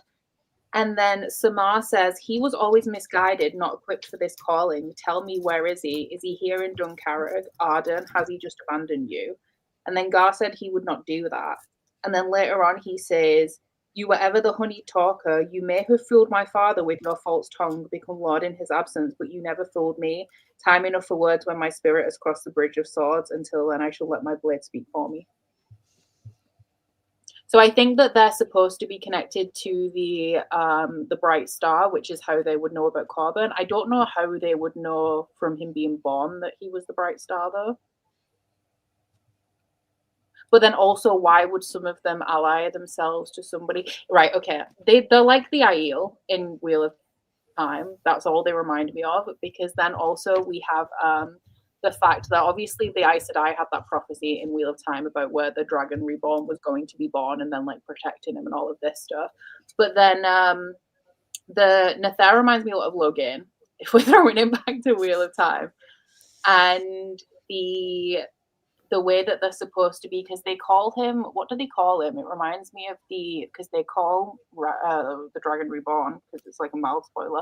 And then Samar says, "He was always misguided, not equipped for this calling. Tell me, where is he? Is he here in Duncarrig? Arden? Has he just abandoned you?" And then Gar said he would not do that. And then later on he says, "You were ever the honeyed talker. You may have fooled my father with your false tongue, become lord in his absence, but you never fooled me. Time enough for words when my spirit has crossed the bridge of swords. Until then, I shall let my blade speak for me." So I think that they're supposed to be connected to the bright star, which is how they would know about Corbin. I don't know how they would know from him being born that he was the bright star, though. But then also, why would some of them ally themselves to somebody? Right, okay. They're like the Aiel in Wheel of Time. That's all they remind me of. Because then also we have the fact that obviously the Aes Sedai had that prophecy in Wheel of Time about where the dragon reborn was going to be born and then like protecting him and all of this stuff. But then the Nether reminds me a lot of Logain, if we're throwing him back to Wheel of Time. And the way that they're supposed to be, because they call him, what do they call him? It reminds me of because they call the Dragon Reborn, because it's like a mild spoiler,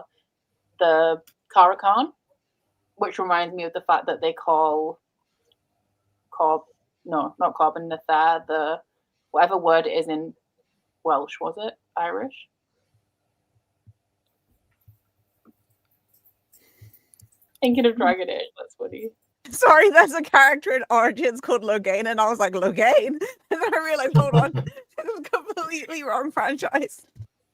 the Karakan, which reminds me of the fact that they call not Corbin, Nether, the whatever word it is in Welsh, was it? Irish? Thinking of Dragon Age, that's funny. Sorry, there's a character in Origins called Logain, and I was like, Logain? And then I realized, hold on, this is a completely wrong franchise.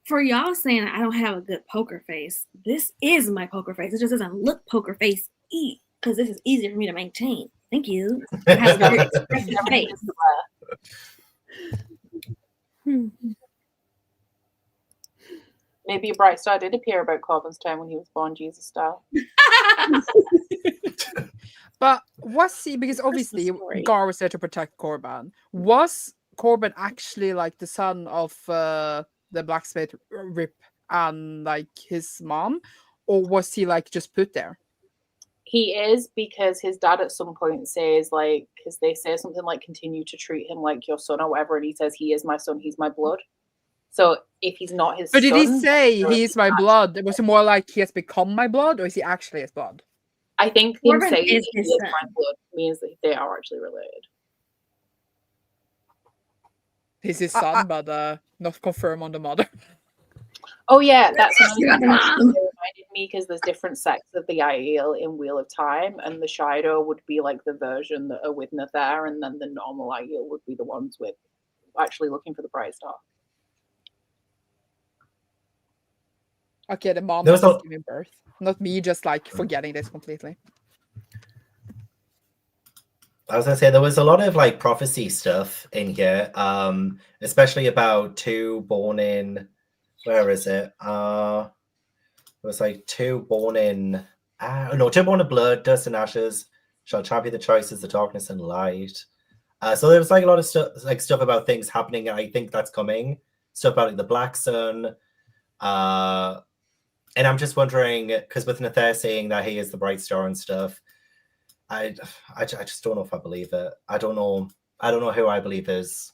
For y'all saying I don't have a good poker face, this is my poker face. It just doesn't look poker face because this is easier for me to maintain. Thank you. I have a very expressive face. Maybe a bright star did appear about Corbin's time when he was born, Jesus style. But was he, because obviously Gar was there to protect Corbin. Was Corbin actually like the son of the blacksmith Rip and like his mom? Or was he like just put there? He is, because his dad at some point says, like, because they say something like, continue to treat him like your son or whatever, and he says, he is my son, he's my blood. So if he's not his son... But did he say he is my blood? Was it more like he has become my blood, or is he actually his blood? I think him Corbin saying is he his is son. my blood means that they are actually related. He's his son, but not confirmed on the mother. Oh yeah, that's another You got thing the that mom. reminded me, because there's different sects of the Aiel in Wheel of Time, and the Shido would be like the version that are with Nether, and then the normal Aiel would be the ones with actually looking for the bright star. Okay, the mom There was was just giving birth. Not me just like forgetting this completely. I was gonna say there was a lot of like prophecy stuff in here, especially about two born in, where is it? It was like two born in blood, dust and ashes, shall champion the choices, the darkness and light. So there was like a lot of stuff about things happening, and I think that's coming. Stuff about like the Black Sun. And I'm just wondering, because with Nether saying that he is the bright star and stuff, I just don't know if I believe it. I don't know who I believe is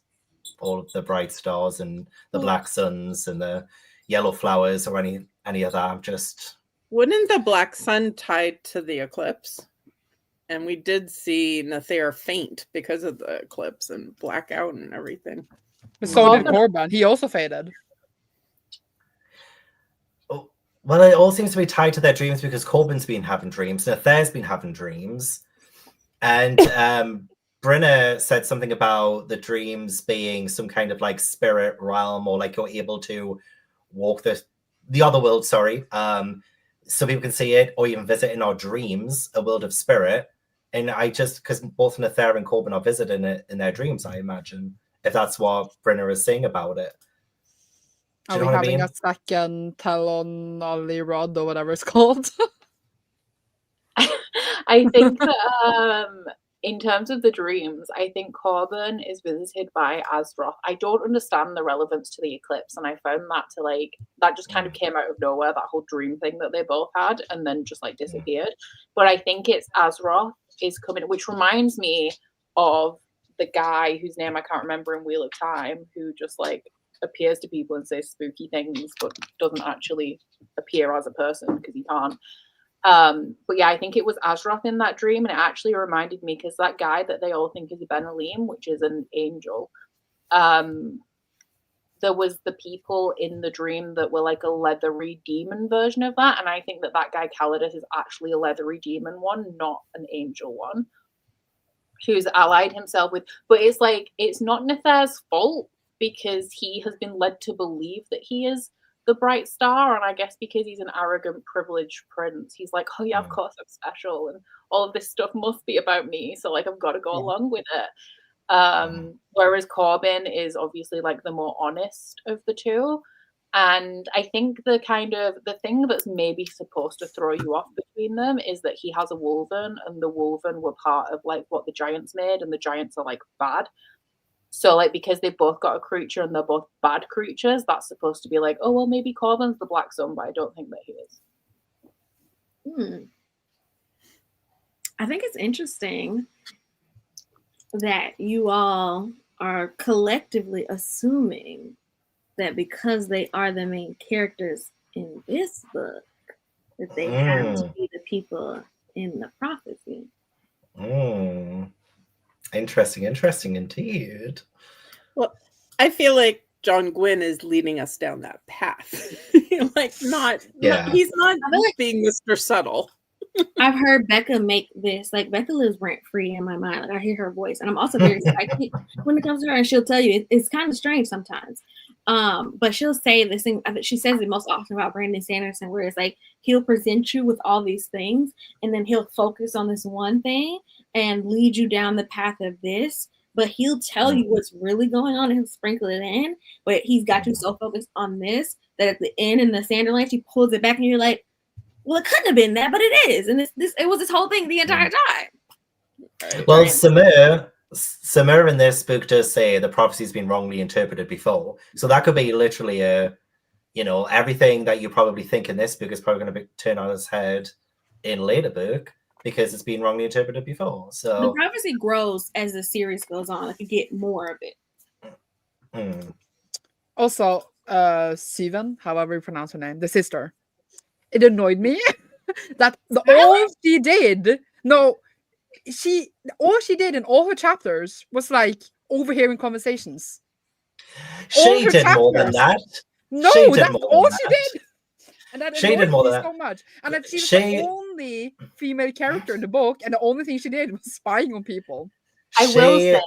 all of the bright stars and the black suns and the yellow flowers or any of that. I'm just... Wouldn't the black sun tied to the eclipse? And we did see Nether faint because of the eclipse and blackout and everything. But so did Corbin. He also faded. Well, it all seems to be tied to their dreams, because Corbin's been having dreams, Nether's been having dreams, and Brenna said something about the dreams being some kind of like spirit realm, or like you're able to walk the other world, so people can see it or even visit in our dreams, a world of spirit. And I just, because both Nether and Corbin are visiting it in their dreams, I imagine, if that's what Brenna is saying about it. Are we having a second Talon Ali Rod or whatever it's called? I think that in terms of the dreams, I think Corbin is visited by Azeroth. I don't understand the relevance to the eclipse, and I found that just kind of came out of nowhere, that whole dream thing that they both had, and then just like disappeared. But I think it's Azeroth is coming, which reminds me of the guy whose name I can't remember in Wheel of Time, who just like appears to people and says spooky things, but doesn't actually appear as a person because he can't. But yeah, I think it was Azeroth in that dream, and it actually reminded me, because that guy that they all think is Benalim, which is an angel, there was the people in the dream that were like a leathery demon version of that, and I think that guy Calidus is actually a leathery demon one, not an angel one, who's allied himself with. But it's like, it's not Nether's fault, because he has been led to believe that he is the bright star, and I guess because he's an arrogant, privileged prince, he's like, oh yeah, of course I'm special, and all of this stuff must be about me, so like I've got to go along with it. Whereas Corbin is obviously like the more honest of the two. And I think the thing that's maybe supposed to throw you off between them is that he has a Wolven, and the Wolven were part of like what the Giants made, and the Giants are like bad. So like because they both got a creature and they're both bad creatures, that's supposed to be like, oh well, maybe Corbin's the Black Sun, but I don't think that he is. I think it's interesting that you all are collectively assuming that because they are the main characters in this book, that they have to be the people in the prophecy. Interesting indeed. Well, I feel like John Gwynne is leading us down that path. Like, he's not being Mr. Subtle. I've heard Becca make this, like Becca lives rent free in my mind. Like I hear her voice, and I'm also very psychic when it comes to her, and she'll tell you it's kind of strange sometimes. But she'll say this thing. She says it most often about Brandon Sanderson, where it's like he'll present you with all these things, and then he'll focus on this one thing and lead you down the path of this. But he'll tell you what's really going on, and he'll sprinkle it in. But he's got you so focused on this that at the end in the Sanderlands, he pulls it back, and you're like, well, it couldn't have been that, but it is, and it was this whole thing the entire time. Well, Samir in this book does say the prophecy's been wrongly interpreted before, so that could be literally everything that you probably think in this book is probably going to turn on its head in later book because it's been wrongly interpreted before. So the prophecy grows as the series goes on. Like you get more of it. Also, Sivan, however you pronounce her name, the sister. It annoyed me that all she did in all her chapters was like overhearing conversations. She did more than that. No, that's all she did. And that annoyed me so much. And that she was the only female character in the book, and the only thing she did was spying on people. I will say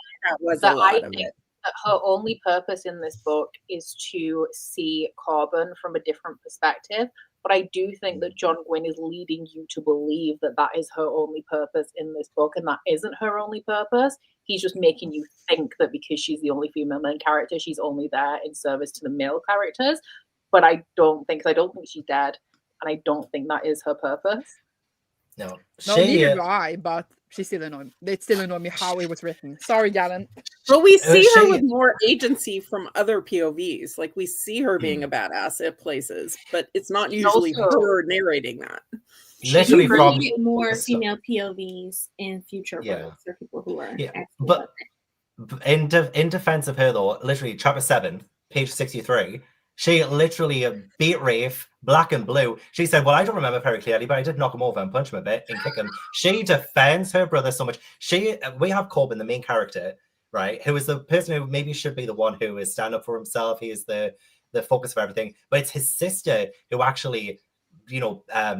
that I think that her only purpose in this book is to see Corbin from a different perspective. But I do think that John Gwynne is leading you to believe that that is her only purpose in this book, and that isn't her only purpose. He's just making you think that because she's the only female main character, she's only there in service to the male characters. But I don't think she's dead, and I don't think that is her purpose. No, neither do I, but she still annoyed me. It still annoyed me how it was written. Sorry, Galen. But we see her with more agency from other POVs. Like, we see her being a badass at places, but it's not usually her narrating that. Literally, from more female POVs in future books for people who are. But in defense of her, though, literally chapter 7, page 63. She literally beat Rafe black and blue. She said, well, I don't remember very clearly, but I did knock him over and punch him a bit and kick him. She defends her brother so much. We have Corbin, the main character, right, who is the person who maybe should be the one who is stand up for himself. He is the focus of everything. But it's his sister who actually,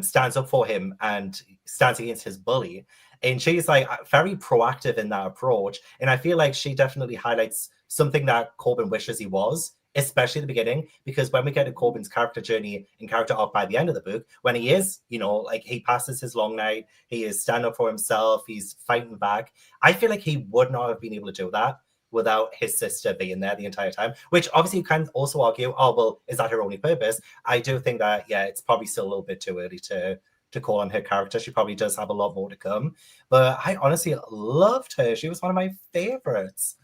stands up for him and stands against his bully. And she's like very proactive in that approach. And I feel like she definitely highlights something that Corbin wishes he was, especially at the beginning, because when we get to Corbin's character journey and character arc by the end of the book, when he is, he passes his long night, he is standing up for himself, he's fighting back. I feel like he would not have been able to do that without his sister being there the entire time, which obviously you can also argue, oh, well, is that her only purpose? I do think that, it's probably still a little bit too early to call on her character. She probably does have a lot more to come. But I honestly loved her. She was one of my favorites.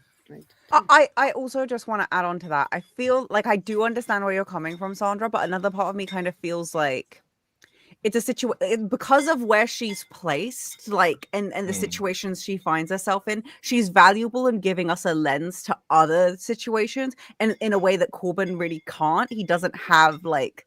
I also just want to add on to that. I feel like I do understand where you're coming from, Sandra, but another part of me kind of feels like it's a situation because of where she's placed, like, and the situations she finds herself in. She's valuable in giving us a lens to other situations, and in a way that Corbin really can't. He doesn't have like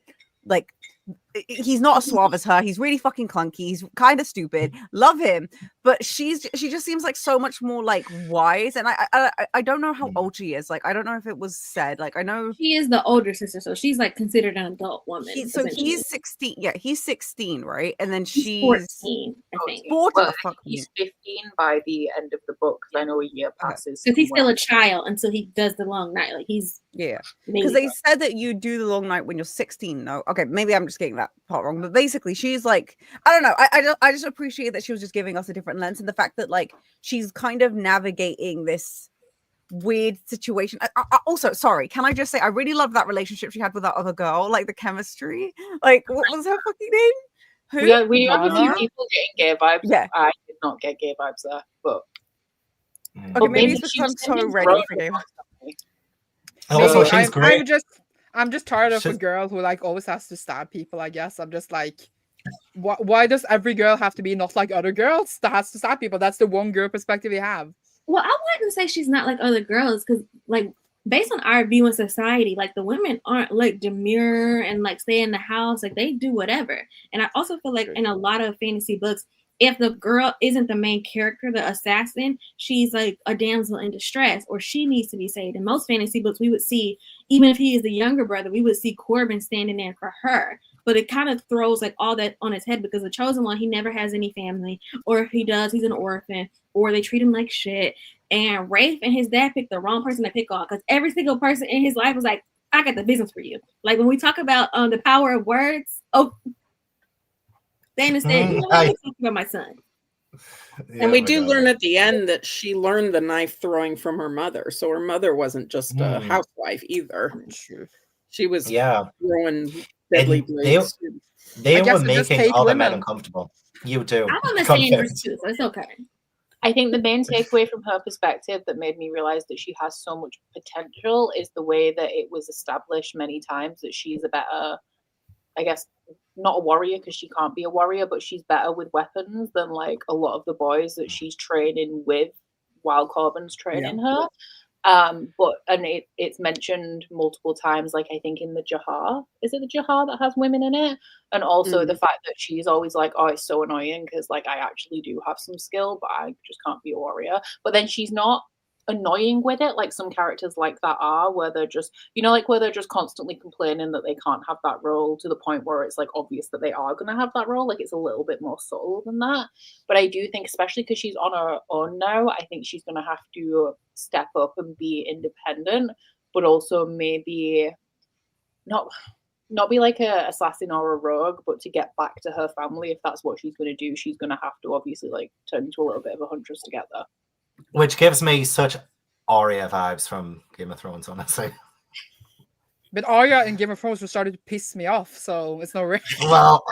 he's not as suave as her. He's really fucking clunky. He's kind of stupid. Love him, but she just seems like so much more like wise. And I don't know how old she is. Like, I don't know if it was said. Like, I know she is the older sister, so she's like considered an adult woman. So he's 16. Yeah, he's 16, right? And then she's 14, I think. 14. Well, he's 15 by the end of the book. I know a year passes. Because he's still a child until he does the long night. Like he's because they said that you do the long night when you're 16. No, okay, maybe I'm just getting that part wrong, but basically she's like, I don't know, I just appreciate that she was just giving us a different lens, and the fact that like she's kind of navigating this weird situation. Also, sorry, can I just say I really love that relationship she had with that other girl, like the chemistry. Like, what was her fucking name? Who? We have a few Donna? people getting gay vibes. Yeah. I did not get gay vibes there, but Okay, maybe it's maybe because I'm so she's ready grown for gay. up. And also, Maybe. she's great. I'm just tired of a She's- girl who like always has to stab people. I guess I'm just like, why does every girl have to be not like other girls that has to stab people? That's the one girl perspective we have. Well, I wouldn't say she's not like other girls because, like, based on our view in society, like the women aren't like demure and like stay in the house, like they do whatever. And I also feel like in a lot of fantasy books, if the girl isn't the main character, the assassin, she's like a damsel in distress or she needs to be saved. In most fantasy books, we would see, even if he is the younger brother, we would see Corbin standing there for her. But it kind of throws like all that on his head because the chosen one, he never has any family, or if he does, he's an orphan, or they treat him like shit. And Rafe and his dad picked the wrong person to pick on because every single person in his life was like, I got the business for you. Like when we talk about the power of words, they understand. You know, I'm talking about my son. And we do learn at the end that she learned the knife throwing from her mother. So her mother wasn't just a housewife either. She was throwing deadly blades. They were making all the men uncomfortable. You do. I'm on the same group too, so it's okay. I think the main takeaway from her perspective that made me realize that she has so much potential is the way that it was established many times that she's a better, I guess, not a warrior because she can't be a warrior, but she's better with weapons than like a lot of the boys that she's training with while Corbin's training her. It's mentioned multiple times, like I think in the Jahar. Is it the Jahar that has women in it? And also the fact that she's always like, oh, it's so annoying because like I actually do have some skill, but I just can't be a warrior. But then she's not annoying with it like some characters like that are, where they're just, you know, like where they're just constantly complaining that they can't have that role to the point where it's like obvious that they are going to have that role. Like it's a little bit more subtle than that. But I do think, especially because she's on her own now, I think she's going to have to step up and be independent, but also maybe not be like a assassin or a rogue, but to get back to her family, if that's what she's going to do, she's going to have to obviously like turn into a little bit of a huntress to get there. Which gives me such Arya vibes from Game of Thrones, honestly. But Arya in Game of Thrones was starting to piss me off, so it's no real. Well,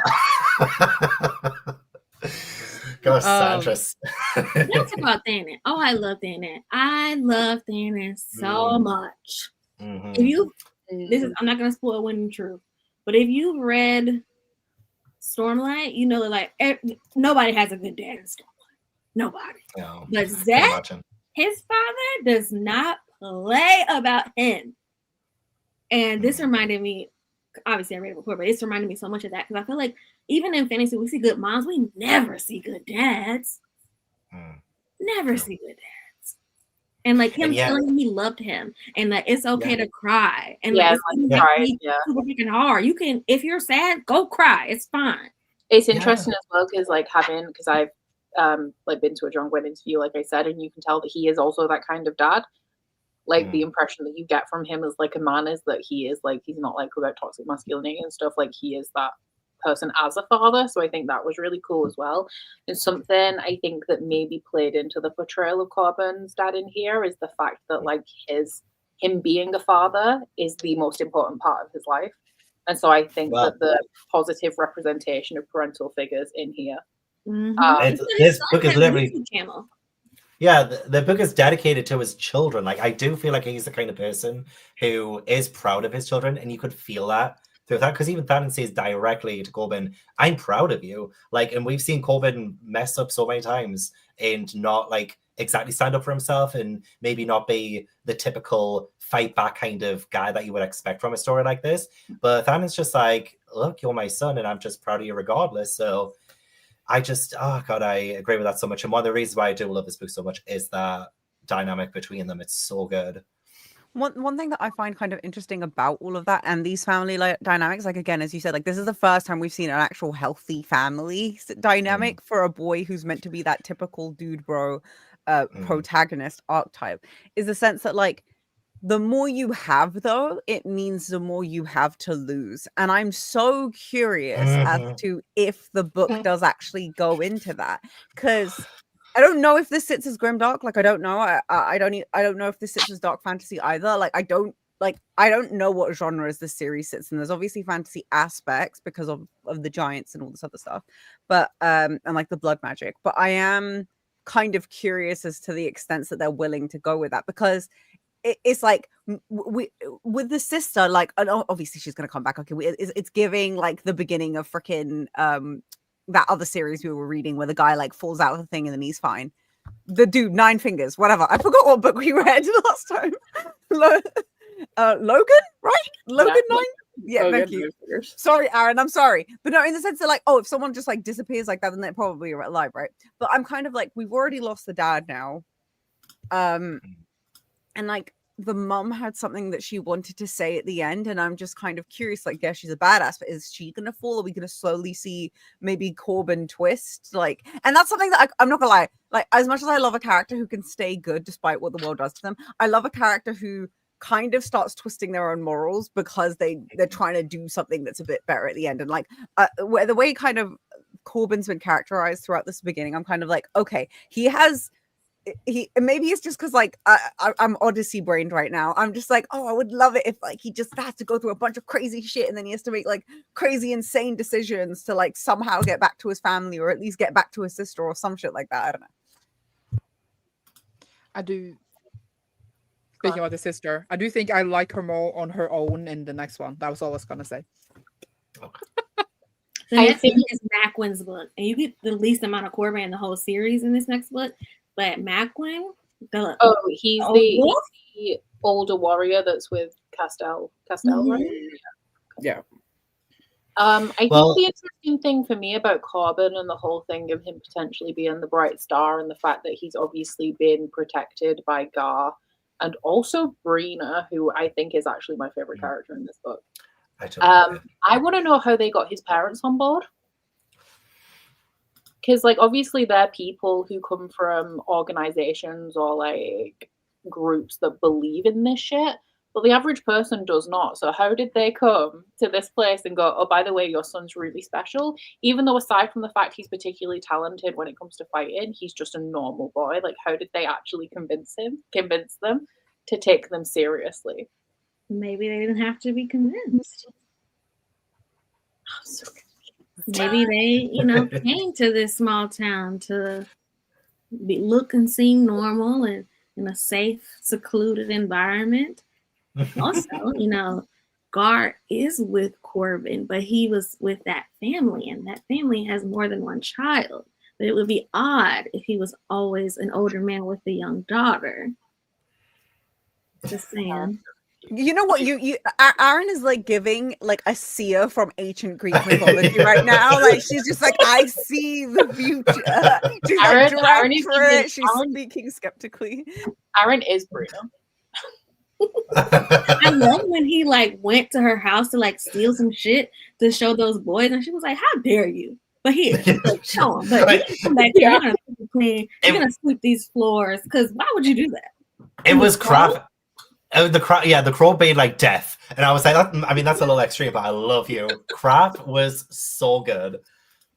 go Sandra's. Let's talk about Thanon. Oh, I love Thanon. I love Thanon so much. If you, I'm not gonna spoil Winning Truth, but if you've read Stormlight, you know that like nobody has a good dad in Stormlight. Nobody. No, but Zach, his father, does not play about him. And this reminded me, obviously I read it before, but it's reminded me so much of that because I feel like even in fantasy, we see good moms, we never see good dads. Never see good dads. And like him telling him he loved him and that it's okay to cry. And like it's super freaking hard. You can, if you're sad, go cry. It's fine. It's interesting as well because like because I've like been to a John Gwynne interview, like I said, and you can tell that he is also that kind of dad. Like the impression that you get from him as like a man is that he is like, he's not like about toxic masculinity and stuff, like he is that person as a father. So I think that was really cool as well. And something I think that maybe played into the portrayal of Corbin's dad in here is the fact that like him being a father is the most important part of his life. And so I think that the positive representation of parental figures in here. This book is literally the book is dedicated to his children. Like I do feel like he's the kind of person who is proud of his children, and you could feel that through that because even Thanon says directly to Corbin, "I'm proud of you." Like, and we've seen Corbin mess up so many times and not like exactly stand up for himself, and maybe not be the typical fight back kind of guy that you would expect from a story like this. But Thanon's just like, "Look, you're my son, and I'm just proud of you regardless." So. I agree with that so much. And one of the reasons why I do love this book so much is that dynamic between them. It's so good. One thing that I find kind of interesting about all of that and these family dynamics, like again, as you said, like this is the first time we've seen an actual healthy family dynamic for a boy who's meant to be that typical dude bro protagonist archetype, is the sense that like the more you have, though, it means the more you have to lose. And I'm so curious as to if the book does actually go into that. Because I don't know if this sits as grimdark. Like I don't know. I don't know if this sits as dark fantasy either. Like I don't know what genres this series sits in. There's obviously fantasy aspects because of the giants and all this other stuff, but and like the blood magic. But I am kind of curious as to the extent that they're willing to go with that, because it's like we with the sister, like obviously she's gonna come back. Okay, it's giving like the beginning of freaking that other series we were reading where the guy like falls out of the thing and then he's fine. The dude, 9 Fingers, whatever. I forgot what book we read last time. Logan, right? Logan 9. Yeah, thank you. Sorry, Aaron, I'm sorry. But no, in the sense that like, oh, if someone just like disappears like that, then they're probably alive, right? But I'm kind of like, we've already lost the dad now. And like the mom had something that she wanted to say at the end, and I'm just kind of curious, like, yeah, she's a badass, but is she gonna fall? Are we gonna slowly see maybe Corbin twist? Like, and that's something that I'm not gonna lie, like, as much as I love a character who can stay good despite what the world does to them, I love a character who kind of starts twisting their own morals because they're trying to do something that's a bit better at the end. And like where the way kind of Corbin's been characterized throughout this beginning, I'm kind of like, okay, he maybe it's just because like I'm Odyssey brained right now. I'm just like, oh, I would love it if like he just has to go through a bunch of crazy shit and then he has to make like crazy insane decisions to like somehow get back to his family or at least get back to his sister or some shit like that. I don't know. I do. Speaking about the sister, I do think I like her more on her own in the next one. That was all I was gonna say. The next one is Macwin's book, and you get the least amount of Corbin in the whole series in this next book. But Macwin, he's the older warrior that's with Castell, right? Yeah. I think the interesting thing for me about Corbin and the whole thing of him potentially being the bright star and the fact that he's obviously been protected by Gar and also Brina, who I think is actually my favorite character in this book. I want to know how they got his parents on board. Because, like, obviously they're people who come from organizations or, like, groups that believe in this shit, but the average person does not. So how did they come to this place and go, oh, by the way, your son's really special? Even though aside from the fact he's particularly talented when it comes to fighting, he's just a normal boy. Like, how did they actually convince them to take them seriously? Maybe they didn't have to be convinced. Maybe they, came to this small town to look and seem normal and in a safe, secluded environment. Also, Gar is with Corbin, but he was with that family, and that family has more than one child. But it would be odd if he was always an older man with a young daughter. Just saying. You know what? Aaron is like giving like a seer from ancient Greek mythology right now. Like she's just like, I see the future. She's like she's speaking skeptically. Aaron is Bruno. I love when he like went to her house to like steal some shit to show those boys, and she was like, "How dare you!" But he like, show him. But you come back here, you're gonna clean. You're gonna sweep these floors. Because why would you do that? It was crap. The crow being like death, and I was like, that's a little extreme, but I love you. Crap was so good.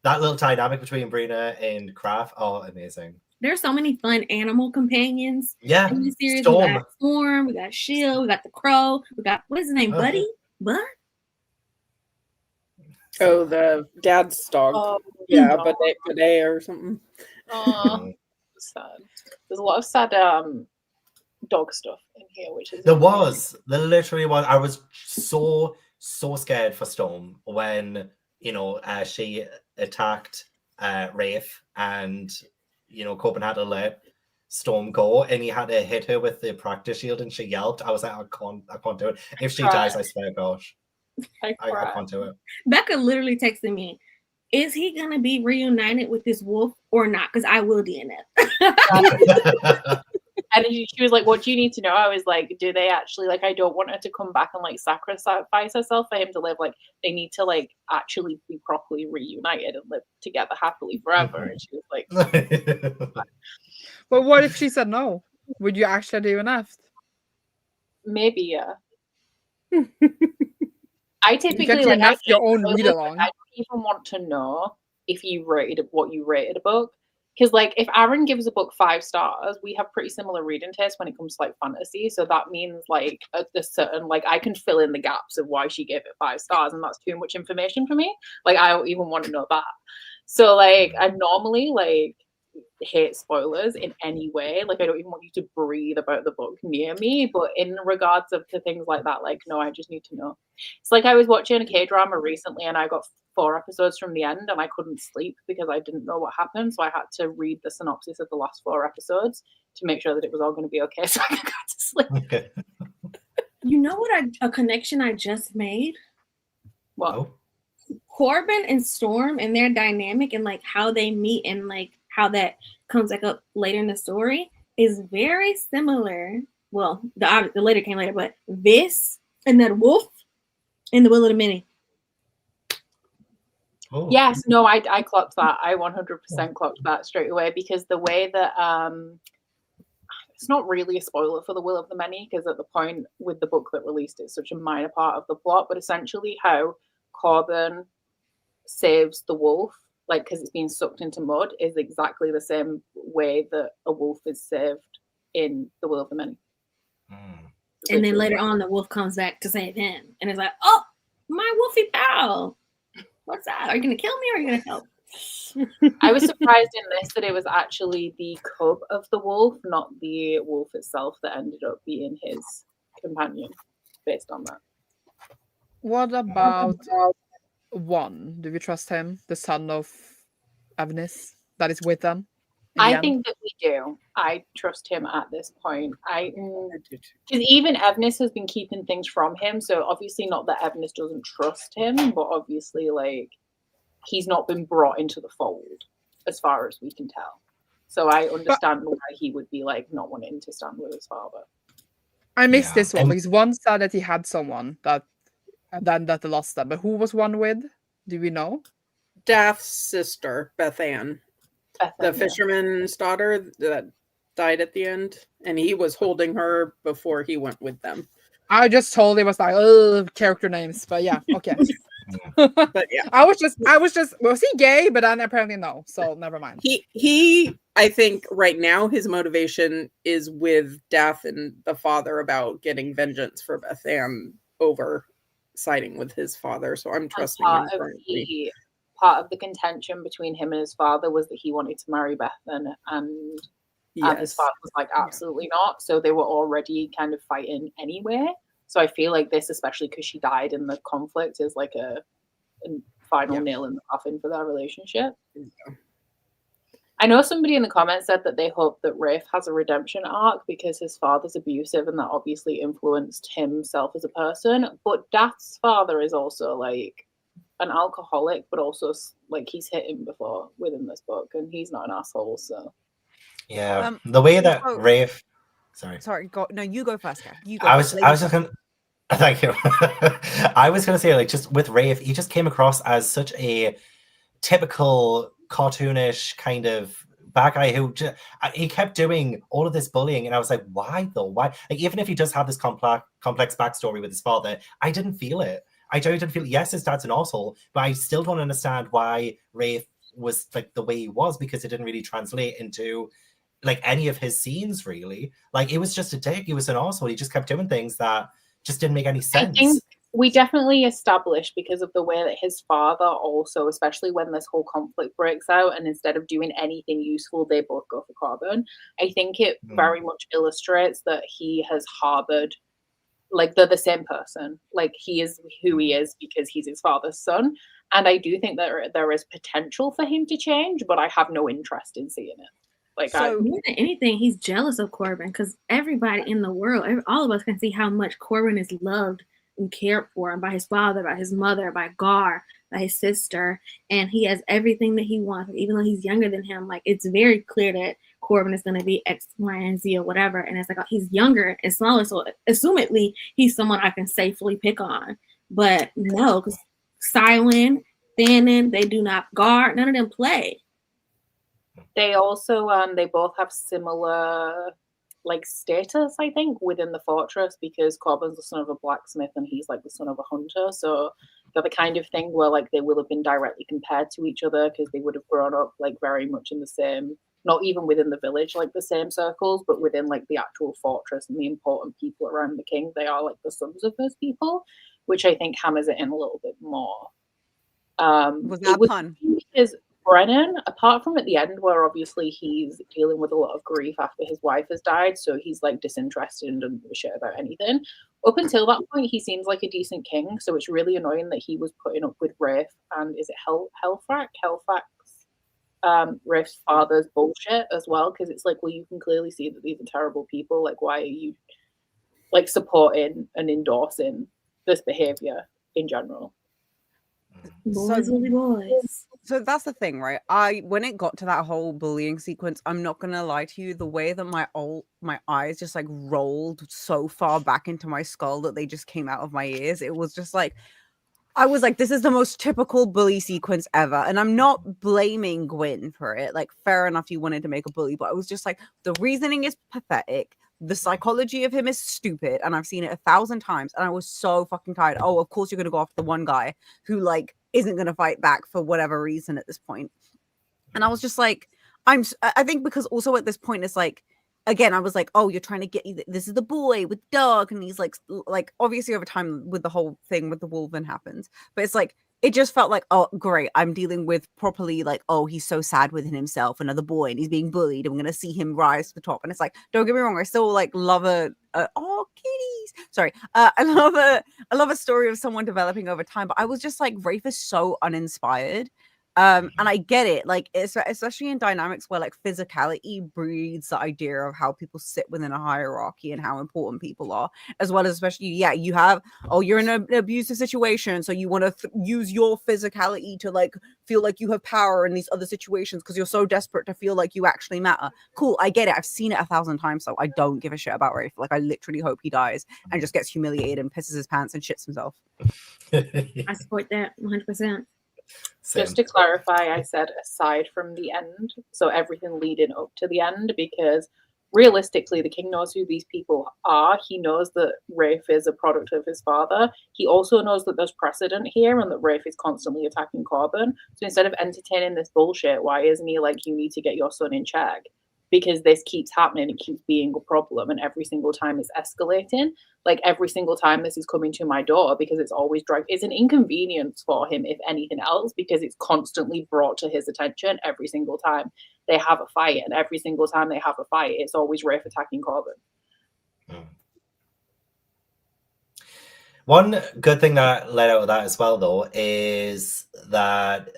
That little dynamic between Brina and Kraft, amazing. There's so many fun animal companions. Yeah, in the series. Storm. We got Storm, we got Shield, we got the Crow, we got what's his name, Buddy, Bud. Oh, the dad's dog. Yeah, Bidet or something. Oh, sad. There's a lot of sad dog stuff in here, which is there literally was. I was so scared for Storm when she attacked Rafe, and Corbin had to let Storm go, and he had to hit her with the practice shield, and she yelped. I was like, I can't do it. If she dies, I swear, gosh, I can't do it. Becca literally texted me, is he gonna be reunited with this wolf or not? Because I will DNF. And she was like, what do you need to know? I was like, do they actually, like, I don't want her to come back and, like, sacrifice herself for him to live. Like, they need to, like, actually be properly reunited and live together happily forever. And she was like... But what if she said no? Would you actually do enough? Maybe, yeah. I typically, like, your own read-along. I don't even want to know if you rated what you rated a book. Because, like, if Aaron gives a book 5 stars, we have pretty similar reading tastes when it comes to, like, fantasy. So that means, like, a certain, like, I can fill in the gaps of why she gave it 5 stars, and that's too much information for me. Like, I don't even want to know that. So, like, I normally, like, hate spoilers in any way. Like, I don't even want you to breathe about the book near me. But in regards of to things like that, like, no, I just need to know. It's like I was watching a K-drama recently, and I got 4 episodes from the end, and I couldn't sleep because I didn't know what happened. So I had to read the synopsis of the last 4 episodes to make sure that it was all going to be okay, so I could go to sleep. Okay. You know what? A connection I just made. What? Oh. Corbin and Storm and their dynamic and like how they meet and like how that comes like up later in the story is very similar. Well, the later came later, but this and that wolf and the Will of the Many. Oh. Yes, no, I clocked that. I 100% clocked that straight away, because the way that it's not really a spoiler for the Will of the Many, because at the point with the book that released, it's such a minor part of the plot, but essentially how Corbin saves the wolf, like, because it's being sucked into mud, is exactly the same way that a wolf is saved in the Will of the Many. And then later on, the wolf comes back to save him, and it's like, oh, my wolfy pal, what's that? Are you gonna kill me or are you gonna help? I was surprised in this that it was actually the cub of the wolf, not the wolf itself, that ended up being his companion based on that. What about one? Do we trust him, the son of Avnis, that is with them? I think that we do. I trust him at this point. Because even Evnis has been keeping things from him, so obviously not that Evnis doesn't trust him, but obviously, like, he's not been brought into the fold as far as we can tell. So I understand why he would be like not wanting to stand with his father. I missed this one because one said that he had someone that then that they lost them. But who was one with? Do we know? Daph's sister, Beth Ann. The fisherman's daughter that died at the end, and he was holding her before he went with them. I just totally was like, oh, character names, but yeah, okay. But yeah, I was just was he gay? But then apparently no, so never mind. He I think right now his motivation is with Daph and the father about getting vengeance for Beth Ann over siding with his father. So I'm trusting him currently. Part of the contention between him and his father was that he wanted to marry Bethan, and his father was like, absolutely not. So they were already kind of fighting anyway. So I feel like this, especially because she died in the conflict, is like a final nail in the coffin for their relationship. Yeah. I know somebody in the comments said that they hope that Rafe has a redemption arc because his father's abusive and that obviously influenced himself as a person. But Daph's father is also like an alcoholic, but also like he's hit him before within this book, and he's not an asshole. So yeah, the way that Rafe, sorry, go no, you go first, Kat. You go. I was just gonna. Thank you. I was gonna say, like, just with Rafe, he just came across as such a typical cartoonish kind of bad guy who he kept doing all of this bullying, and I was like, why though? Why? Like, even if he does have this complex backstory with his father, I didn't feel it. I didn't feel, yes, his dad's an asshole, but I still don't understand why Rafe was like the way he was, because it didn't really translate into like any of his scenes, really. Like, it was just a dick. He was an asshole. He just kept doing things that just didn't make any sense. I think we definitely established, because of the way that his father also, especially when this whole conflict breaks out, and instead of doing anything useful, they both go for Corbin. I think it very much illustrates that he has harbored, like, they're the same person. Like, he is who he is because he's his father's son. And I do think that there is potential for him to change, but I have no interest in seeing it. Like, so more than anything, he's jealous of Corbin, because everybody in the world, all of us can see how much Corbin is loved and cared for by his father, by his mother, by Gar, by his sister, and he has everything that he wants, even though he's younger than him. Like, it's very clear that Corbin is going to be X, Y, and Z or whatever, and it's like, he's younger and smaller, so assumedly he's someone I can safely pick on. But no, because Cylon, Thanon, they do not guard, none of them play. They also they both have similar like status, I think, within the fortress, because Corbin's the son of a blacksmith and he's like the son of a hunter. So They're the kind of thing where like they will have been directly compared to each other because they would have grown up like very much in the same, not even within the village, like the same circles, but within like the actual fortress and the important people around the king. They are like the sons of those people, which I think hammers it in a little bit more. Was that pun? Because Brennan, apart from at the end where obviously he's dealing with a lot of grief after his wife has died, so he's like disinterested and doesn't give a shit about anything. Up until that point, he seems like a decent king, so it's really annoying that he was putting up with Rafe and is it Helfax, Rafe's father's bullshit as well, because it's like, well, you can clearly see that these are terrible people. Like, why are you like supporting and endorsing this behavior in general? Boys will be boys. So that's the thing, right? When it got to that whole bullying sequence, I'm not gonna lie to you, the way that my eyes just like rolled so far back into my skull that they just came out of my ears, it was just like, I was like, this is the most typical bully sequence ever. And I'm not blaming Gwynne for it. Like, fair enough, you wanted to make a bully, but I was just like, the reasoning is pathetic. The psychology of him is stupid. And I've seen it 1,000 times. And I was so fucking tired. Oh, of course you're going to go after the one guy who, like, isn't going to fight back for whatever reason at this point. And I was just like, I think because also at this point, it's like, again, I was like, oh, you're trying to get, this is the boy with dog. And he's like obviously over time with the whole thing with the Wolven happens. But it's like, it just felt like, oh, great. I'm dealing with properly like, oh, he's so sad within himself, another boy, and he's being bullied. I'm going to see him rise to the top. And it's like, don't get me wrong. I still like love oh, kitties. Sorry. I love a story of someone developing over time. But I was just like, Rafe is so uninspired. And I get it, like, especially in dynamics where like physicality breeds the idea of how people sit within a hierarchy and how important people are, as well as especially, yeah, you have, oh, you're in an abusive situation, so you want to use your physicality to like feel like you have power in these other situations because you're so desperate to feel like you actually matter. Cool, I get it. I've seen it 1,000 times, so I don't give a shit about Rafe. Like, I literally hope he dies and just gets humiliated and pisses his pants and shits himself. I support that 100%. Same. Just to clarify, I said aside from the end, so everything leading up to the end, because realistically, the king knows who these people are. He knows that Rafe is a product of his father. He also knows that there's precedent here and that Rafe is constantly attacking Corbin. So instead of entertaining this bullshit, why isn't he like, you need to get your son in check? Because this keeps happening, it keeps being a problem, and every single time it's escalating. Like, every single time this is coming to my door, because it's always it's an inconvenience for him, if anything else, because it's constantly brought to his attention every single time they have a fight, and every single time they have a fight, it's always Rafe attacking Corbin. One good thing that led out of that as well, though, is that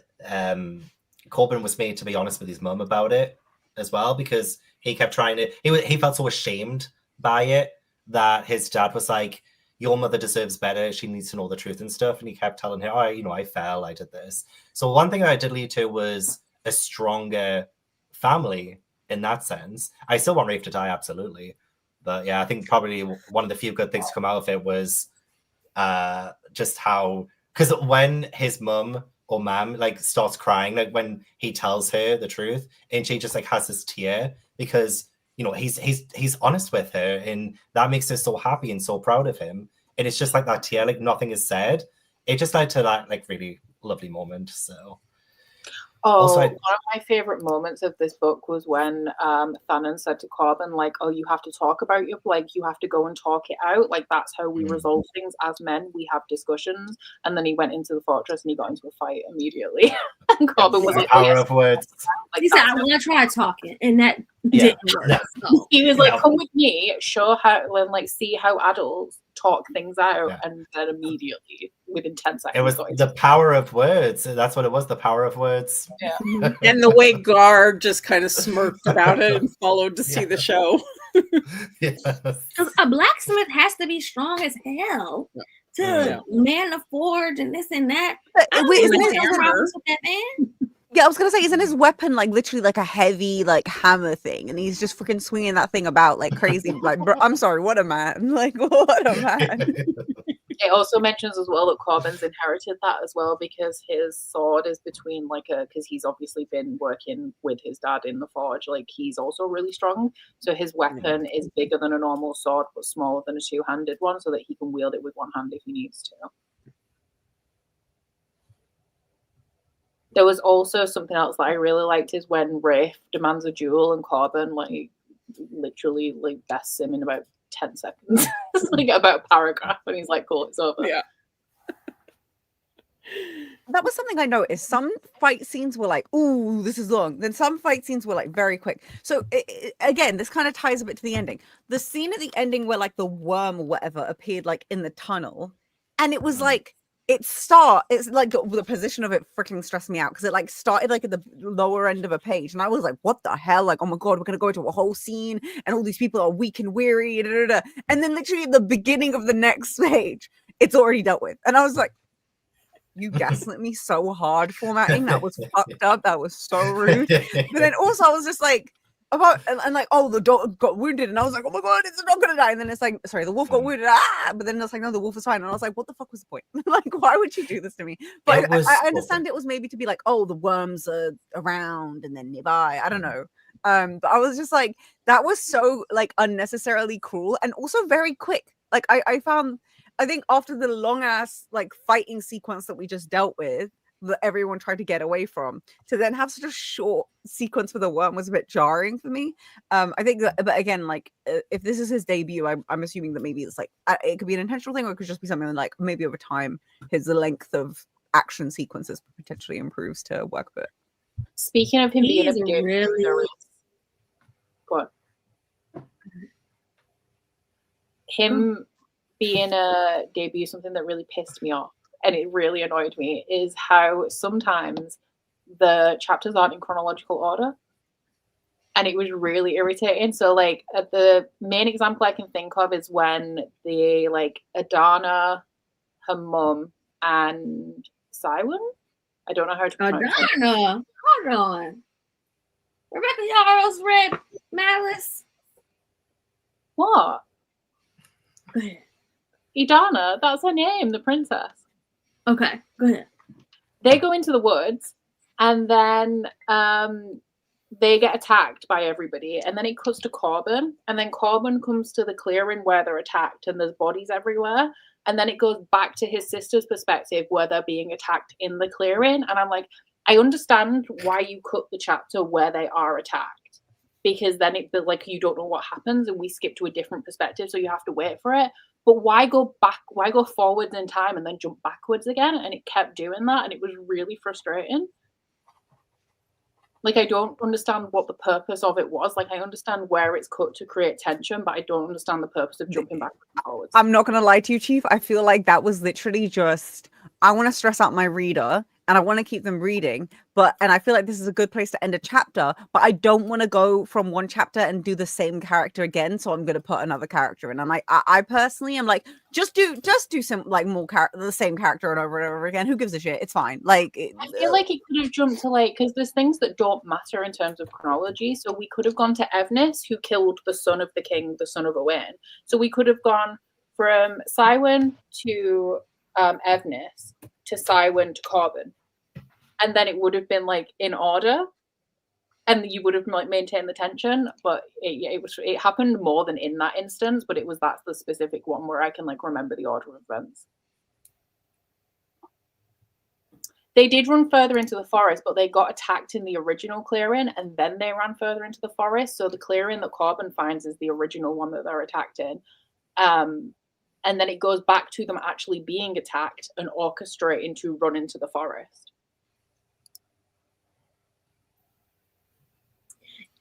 Corbin was made to be honest with his mum about it as well, because he kept trying to, he felt so ashamed by it that his dad was like, your mother deserves better, she needs to know the truth and stuff, and he kept telling her, oh, I fell, I did this. So one thing that I did lead to was a stronger family in that sense. I still want Rafe to die, absolutely, but yeah, I think probably one of the few good things to come out of it was just how, because when his mum or mom like starts crying, like when he tells her the truth, and she just like has this tear because he's honest with her, and that makes her so happy and so proud of him. And it's just like that tear, like nothing is said. It just led to that like really lovely moment. So one of my favorite moments of this book was when Thanon said to Corbin, like, oh, you have to talk about your, like, you have to go and talk it out. Like, that's how we resolve things as men. We have discussions. And then he went into the fortress and he got into a fight immediately. And Corbin was like, power of words. Like, he said, I want to try talking. And that didn't work. Yeah. So. He was like, come with me, show how, like, see how adults talk things out, and then immediately within 10 seconds it was the power of words. That's what it was, the power of words. And the way Gar just kind of smirked about it and followed to see the show. Yes. A blacksmith has to be strong as hell to man a forge and this and that. Wait, isn't it that man? Yeah, I was gonna say, isn't his weapon like literally like a heavy like hammer thing, and he's just freaking swinging that thing about like crazy? Like, bro, I'm sorry, what a man! Like, what a man! It also mentions as well that Corbin's inherited that as well, because his sword is between like because he's obviously been working with his dad in the forge. Like, he's also really strong, so his weapon is bigger than a normal sword but smaller than a two-handed one, so that he can wield it with one hand if he needs to. There was also something else that I really liked is when Rafe demands a duel and Corbin like literally like bests him in about 10 seconds. It's like about a paragraph and he's like, cool, it's over. Yeah. That was something I noticed. Some fight scenes were like, "Ooh, this is long." Then some fight scenes were like very quick. So again, this kind of ties a bit to the ending. The scene at the ending where like the worm or whatever appeared like in the tunnel, and it was like it's like the position of it freaking stressed me out because it like started like at the lower end of a page, and I was like, "What the hell?" Like, "Oh my god, we're gonna go into a whole scene, and all these people are weak and weary." Da, da, da. And then literally at the beginning of the next page, it's already dealt with, and I was like, you gaslit me so hard formatting. That was fucked up. That was so rude. But then also I was just like and like, oh, the dog got wounded, and I was like, oh my god, it's not gonna die. And then it's like, sorry, the wolf got wounded. But then it's like, no, the wolf is fine. And I was like, what the fuck was the point? Like, why would you do this to me? But I understand it was maybe to be like, oh, the worms are around and then nearby. I don't know. But I was just like, that was so like unnecessarily cruel and also very quick. Like I found, I think after the long ass like fighting sequence that we just dealt with, that everyone tried to get away from, to then have such a short sequence for the worm was a bit jarring for me. I think that, but again, like if this is his debut, I'm assuming that maybe it's like it could be an intentional thing, or it could just be something like maybe over time his length of action sequences potentially improves to work with it. Speaking of him being a really go on. Him being a debut, something that really pissed me off and it really annoyed me is how sometimes the chapters aren't in chronological order, and it was really irritating. So like the main example I can think of is when the like Adana, her mum, and Siwen, I don't know how to pronounce it. Adana, hold on. Rebecca Yarros read Malice. What? Go ahead. Idana, that's her name, the princess. Okay, go ahead. They go into the woods, and then they get attacked by everybody, and then it cuts to Corbin, and then Corbin comes to the clearing where they're attacked, and there's bodies everywhere, and then it goes back to his sister's perspective where they're being attacked in the clearing, and I'm like, I understand why you cut the chapter where they are attacked, because then it like you don't know what happens, and we skip to a different perspective, so you have to wait for it. But why go back? Why go forwards in time and then jump backwards again? And it kept doing that, and it was really frustrating. Like, I don't understand what the purpose of it was. Like, I understand where it's cut to create tension, but I don't understand the purpose of jumping backwards and forwards. I'm not gonna lie to you, Chief. I feel like that was literally just, I want to stress out my reader and I want to keep them reading, and I feel like this is a good place to end a chapter, but I don't want to go from one chapter and do the same character again, so I'm going to put another character in. And I personally am like, just do some like more the same character and over again. Who gives a shit? It's fine. Like, I feel like it could have jumped to like, because there's things that don't matter in terms of chronology, so we could have gone to Evnis, who killed the son of the king, the son of Owain. So we could have gone from Siwen to Evnis to Siwen to Corbin. And then it would have been like in order, and you would have like maintained the tension. But it happened more than in that instance. But that's the specific one where I can like remember the order of events. They did run further into the forest, but they got attacked in the original clearing, and then they ran further into the forest. So the clearing that Corbin finds is the original one that they're attacked in. And then it goes back to them actually being attacked and orchestrating to run into the forest.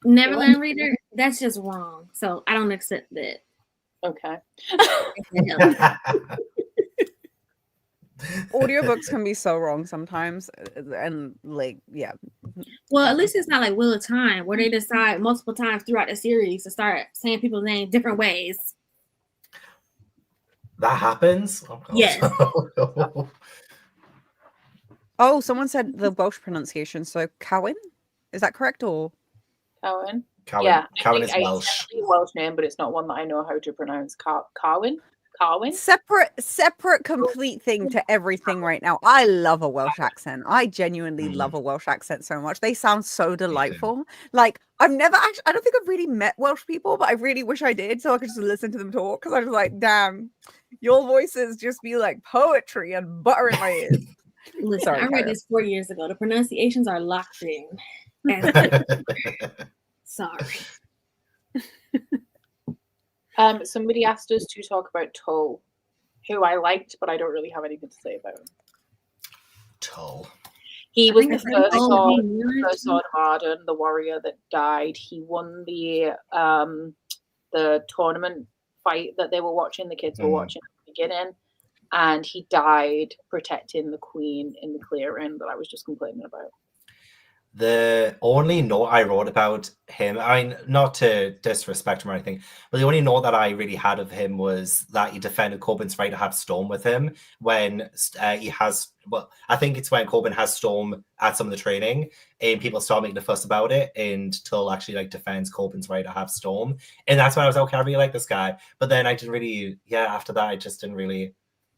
Neverland reader, that's just wrong. So I don't accept that. Okay. Audiobooks can be so wrong sometimes, and like, yeah. Well, at least it's not like Wheel of Time, where they decide multiple times throughout the series to start saying people's names different ways. That happens? Oh, God. Yes. Oh, someone said the Welsh pronunciation. So Cowan, is that correct, or? Cowan. Yeah, Cowan is Welsh. Welsh. It's a Welsh name, but it's not one that I know how to pronounce. Carwyn? Separate, complete thing to everything right now. I love a Welsh accent. I genuinely love a Welsh accent so much. They sound so delightful. Like, I've never actually, I don't think I've really met Welsh people, but I really wish I did, so I could just listen to them talk, because I was like, damn, your voices just be like poetry and butter in my ears. Listen, Sorry, I read Kara. this 4 years ago. The pronunciations are locked in. Sorry. Somebody asked us to talk about Tull, who I liked, but I don't really have anything to say about him. Tull. He I was think the it's him. first Oh, sword, he knew it. first sword of Arden, the warrior that died. He won the tournament fight that they were watching, the kids were watching at the beginning, and he died protecting the queen in the clearing that I was just complaining about. The only note I wrote about him, I mean, not to disrespect him or anything, but the only note that I really had of him was that he defended Corbin's right to have Storm with him when he has, well, I think it's when Corbin has Storm at some of the training and people start making a fuss about it, and Tull actually like defends Corbin's right to have Storm. And that's when I was okay, I really like this guy. But then I didn't really, after that, I just didn't really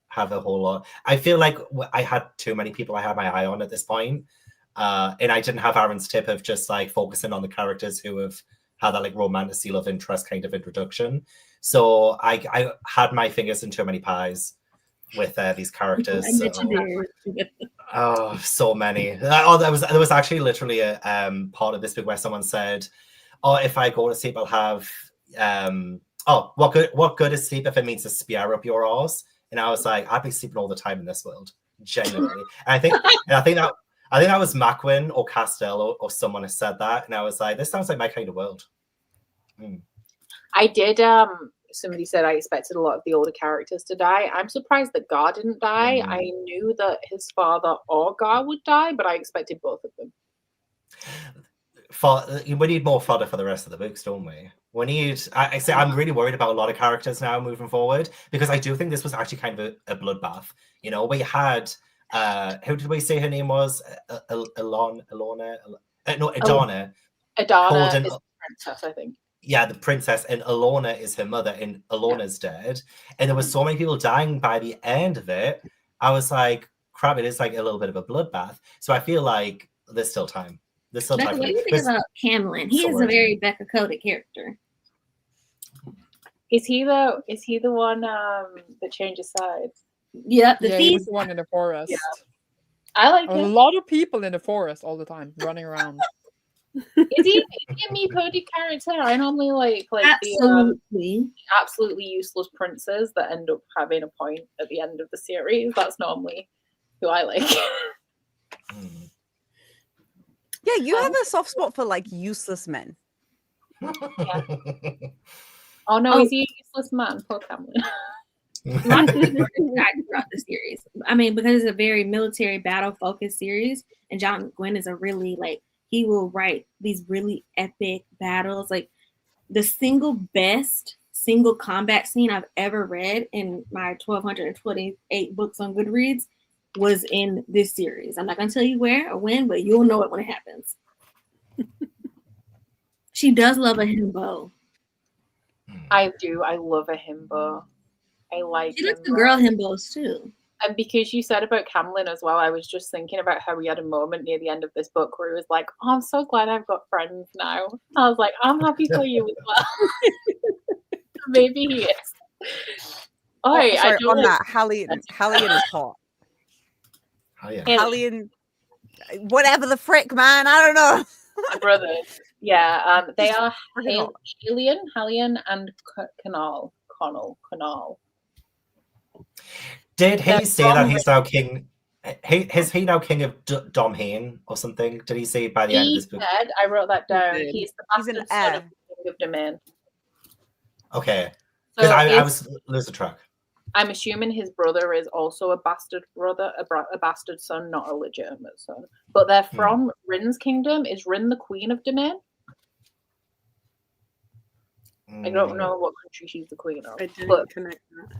have a whole lot. I feel like I had too many people I had my eye on at this point. And I didn't have Aaron's tip of just like focusing on the characters who have had that like romantic seal of interest kind of introduction. So I had my fingers in too many pies with these characters. I bet you did. Oh, so many. Oh, there was actually literally a part of this book where someone said, "Oh, if I go to sleep, I'll have what good is sleep if it means to spear up your arse?" And I was like, I'd be sleeping all the time in this world, genuinely. And I think that was Macwin or Castello or someone has said that, and I was like, this sounds like my kind of world. I did. Somebody said I expected a lot of the older characters to die. I'm surprised that Gar didn't die. I knew that his father or Gar would die, but I expected both of them. We need more fodder for the rest of the books, don't we? We need. I'm really worried about a lot of characters now moving forward, because I do think this was actually kind of a bloodbath. You know, we had. Who did we say her name was? Adana. Adana Holden, is the princess, I think. Yeah, the princess, and Alona is her mother, and Alona's dead. And there was so many people dying by the end of it. I was like, crap, it is like a little bit of a bloodbath. So I feel like there's still time. There's still Becca, time. what do you think about Camlin? He is a very Becca coded character. Is he the one that changes sides? Yep, he was the one in the forest. Yeah. I like a him. lot of people in the forest all the time running around. Is he a me coded character? I normally like the absolutely useless princes that end up having a point at the end of the series. That's normally who I like. Yeah, you have a soft spot for like useless men. Yeah. Oh no, is he a useless man? Poor Camlin. Lots of different guys throughout the series. I mean, because it's a very military battle focused series, and John Gwynne is a really he will write these really epic battles. Like the best single combat scene I've ever read in my 1,228 books on Goodreads was in this series. I'm not gonna tell you where or when, but you'll know it when it happens. She does love a himbo. I do. I love a himbo. I like. She likes the girl himbos too. And because you said about Camlin as well, I was just thinking about how we had a moment near the end of this book where he was like, "Oh, I'm so glad I've got friends now." I was like, "I'm happy for you as well." Maybe he is. Sorry, on that, Hallian is hot. Hallian, whatever the frick, man. I don't know. My brothers. Yeah, they are Hallian, and Connell. Did he say that he's now king? Is he now king of Domhain or something? Did he say by the end of this book? Said, I wrote that down. He's the bastard son of the king of Domain. Okay, because I was losing track. I'm assuming his brother is also a bastard brother, a bastard son, not a legitimate son. But they're from Rin's kingdom. Is Rin the queen of Domain? I don't know what country she's the queen of. I didn't connect that.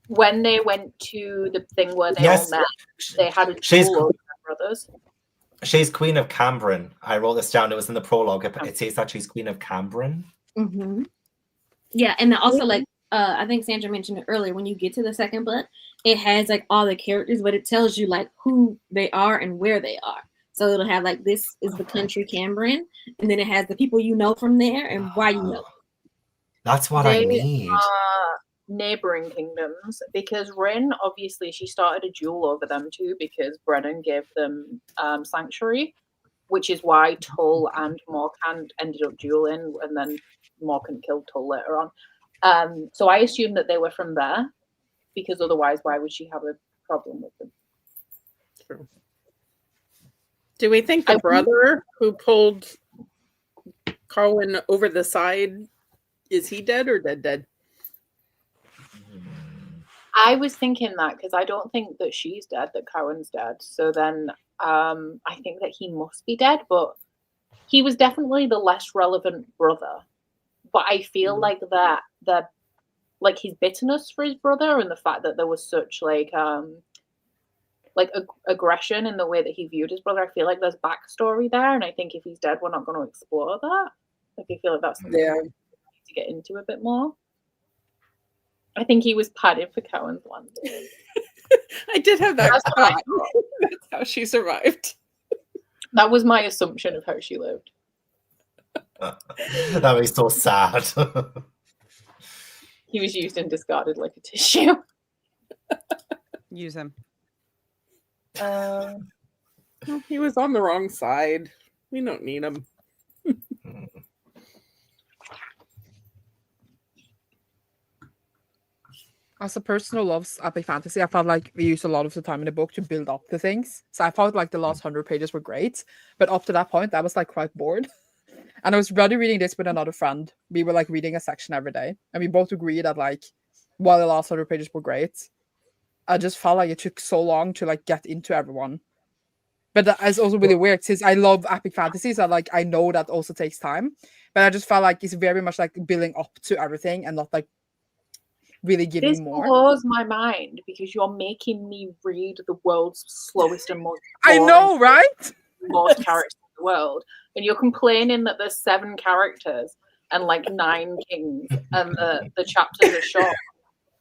When they went to the thing where they all met, they had a duel over their brothers. She's queen of Cambrin. I wrote this down. It was in the prologue. It says that she's queen of Cambrin. Mm-hmm. Yeah, and also I think Sandra mentioned it earlier. When you get to the second book, it has all the characters, but it tells you who they are and where they are. So it'll have this is the country Cambrin, and then it has the people you know from there and why you know. That's what I need. neighboring kingdoms, because Rin, obviously, she started a duel over them too, because Brennan gave them sanctuary, which is why Tull and Morkant ended up dueling, and then Morkant killed Tull later on. So I assume that they were from there, because otherwise, why would she have a problem with them? True. Do we think the brother who pulled Carwyn over the side, is he dead or dead? I was thinking that, because I don't think that she's dead, that Cowan's dead. So then I think that he must be dead, but he was definitely the less relevant brother. But I feel like that like his bitterness for his brother and the fact that there was such aggression in the way that he viewed his brother, I feel like there's backstory there, and I think if he's dead, we're not going to explore that. Like, I feel like that's something we need to get into a bit more. I think he was padded for Cowan's landing. I did have that. That's what I thought. That's how she survived. That was my assumption of how she lived. That was so sad. He was used and discarded like a tissue. Use him. He was on the wrong side. We don't need him. As a person who loves epic fantasy, I felt like we used a lot of the time in the book to build up the things. So I felt like the last 100 pages were great. But up to that point, I was like quite bored. And I was ready reading this with another friend. We were like reading a section every day. And we both agreed that like, while the last 100 pages were great, I just felt like it took so long to like get into everyone. But that is also really weird, since I love epic fantasies. I know that also takes time. But I just felt like it's very much like building up to everything and not like really giving this more. blows my mind, because you're making me read the world's slowest and most I know, right? most characters in the world, and you're complaining that there's 7 characters and like 9 kings and the chapters are short.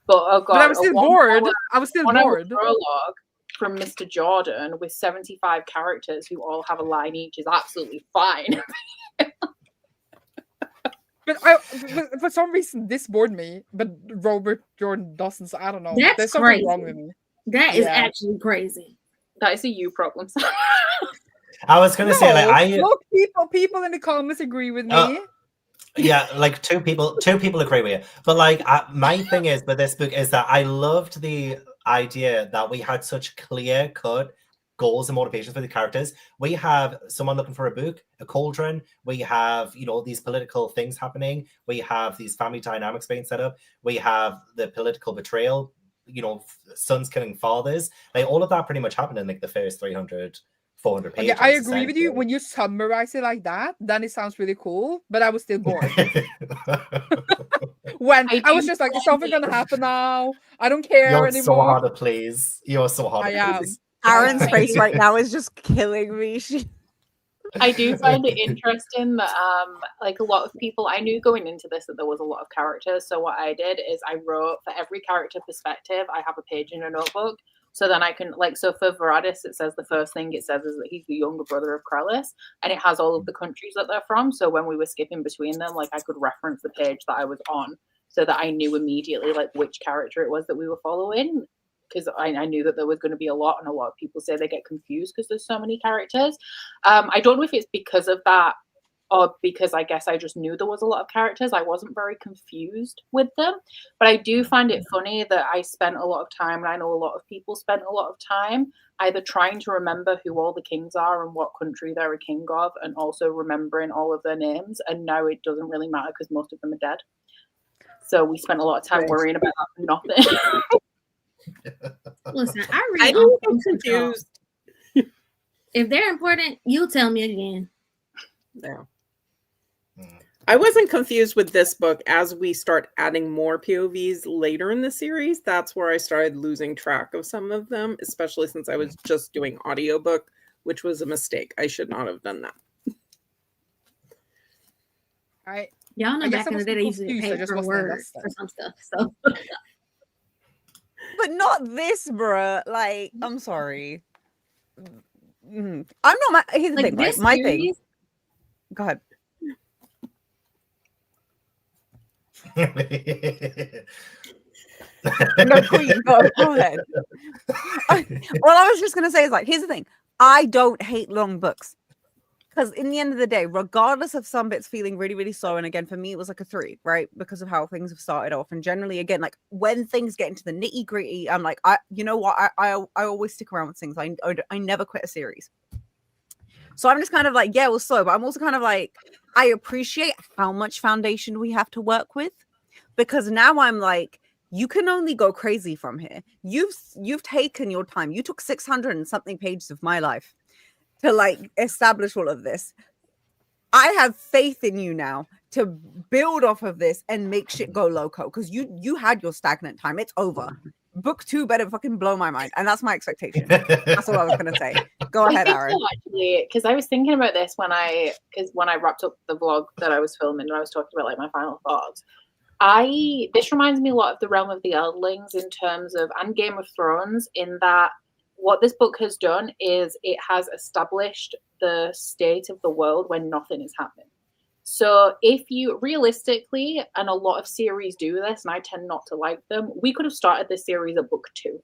But oh god, But I was still bored. I was still bored. Prologue from Mr. Jordan with 75 characters who all have a line each is absolutely fine. But for some reason, this bored me. But Robert Jordan doesn't. So I don't know. That's There's something crazy. wrong with me. That is actually crazy. That is a you problem. I was gonna say, like, look, people in the comments agree with me. Yeah, like two people agree with you. But like, my thing is with this book is that I loved the idea that we had such clear-cut goals and motivations for the characters. We have someone looking for a book, a cauldron. We have, these political things happening. We have these family dynamics being set up. We have the political betrayal, sons killing fathers. Like, all of that pretty much happened in like the first 300, 400 pages. Okay, I agree with you. When you summarize it like that, then it sounds really cool, but I was still bored. When I was just like, is something gonna happen now? I don't care You're anymore. so hard to please. You're so hard to please. Aaron's face right now is just killing me. I do find it interesting that like a lot of people, I knew going into this that there was a lot of characters. So what I did is I wrote for every character perspective, I have a page in a notebook. So then I can, so for Varadis, it says the first thing it says is that he's the younger brother of Krellis, and it has all of the countries that they're from. So when we were skipping between them, I could reference the page that I was on so that I knew immediately, which character it was that we were following, because I knew that there was going to be a lot, and a lot of people say they get confused because there's so many characters. I don't know if it's because of that, or because I guess I just knew there was a lot of characters. I wasn't very confused with them. But I do find it funny that I spent a lot of time, and I know a lot of people spent a lot of time, either trying to remember who all the kings are and what country they're a king of, and also remembering all of their names. And now it doesn't really matter because most of them are dead. So we spent a lot of time worrying about nothing. Listen, I read I'm all confused. If they're important, you tell me again. No. I wasn't confused with this book. As we start adding more POVs later in the series, that's where I started losing track of some of them, especially since I was just doing audiobook, which was a mistake. I should not have done that. Y'all know back in the day they used to confused, I pay just per wasn't word invested. for some stuff. So But not this, bruh. Like, I'm sorry. I'm not. Here's the thing, right? My thing. Go ahead. No, Queen, go ahead. Well, I was just gonna say is like, here's the thing. I don't hate long books. Because in the end of the day, regardless of some bits feeling really, really slow, and again, for me, it was like a 3, right? Because of how things have started off. And generally, again, like when things get into the nitty gritty, I'm like, you know what? I always stick around with things. I never quit a series. So I'm just kind of like, yeah, it was slow, but I'm also kind of like, I appreciate how much foundation we have to work with, because now I'm like, you can only go crazy from here. You've taken your time. You took 600 and something pages of my life to like establish all of this. I have faith in you now to build off of this and make shit go loco, because you had your stagnant time. It's over. Book 2 better fucking blow my mind, and that's my expectation. That's what I was gonna say. Go ahead, Aaron. Actually, because I was thinking about this when I wrapped up the vlog that I was filming and I was talking about like my final thoughts. This reminds me a lot of the Realm of the Eldlings in terms of, and Game of Thrones, in that what this book has done is it has established the state of the world when nothing is happening. So if you realistically, and a lot of series do this, and I tend not to like them, we could have started this series at book 2.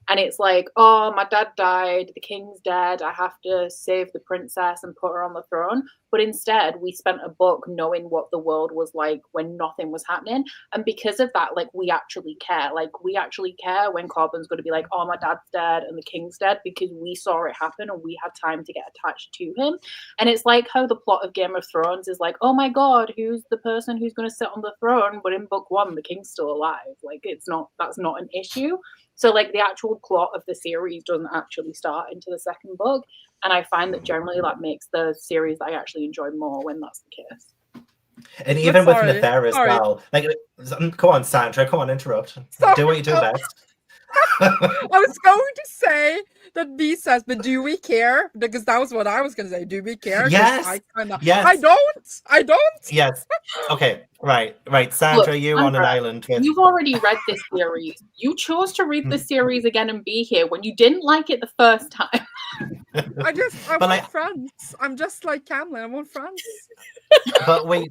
And it's like, oh, my dad died, the king's dead, I have to save the princess and put her on the throne. But instead, we spent a book knowing what the world was like when nothing was happening. And because of that, like, we actually care. Like, we actually care when Corbin's going to be like, oh, my dad's dead and the king's dead, because we saw it happen and we had time to get attached to him. And it's like how the plot of Game of Thrones is like, oh my God, who's the person who's going to sit on the throne? But in book 1, the king's still alive. Like, that's not an issue. So, like, the actual plot of the series doesn't actually start into the second book. And I find that generally that makes the series I actually enjoy more when that's the case. And even with Nethera as well. Like, come on, Sandra, come on, interrupt. Do what you do best. I was going to say that B says, but do we care? Because that was what I was going to say. Do we care? Yes. Yes. I don't. Yes. Okay. Right. Sandra, Look, you on an island. You've already read this series. You chose to read the series again and be here when you didn't like it the first time. I want friends. I'm just like Camlin. I want friends. But we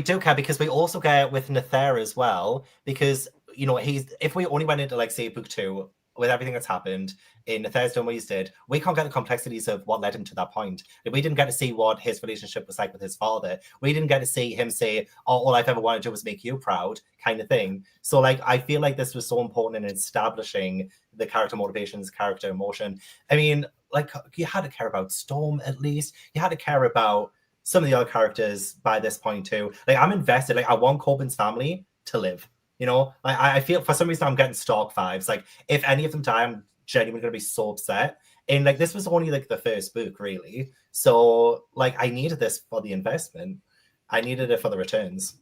do care, because we also get with Nethera as well, because, you know, if we only went into, like, say, book 2 with everything that's happened in Nethera's done what he's did, we can't get the complexities of what led him to that point. We didn't get to see what his relationship was like with his father. We didn't get to see him say, oh, all I've ever wanted to do was make you proud, kind of thing. So, like, I feel like this was so important in establishing the character motivations, character emotion. I mean, like, you had to care about Storm, at least. You had to care about some of the other characters by this point too. Like, I'm invested. Like, I want Corbin's family to live. You know, I feel for some reason I'm getting Stark vibes. Like, if any of them die, I'm genuinely gonna be so upset. And like, this was only like the first book, really. So like, I needed this for the investment. I needed it for the returns.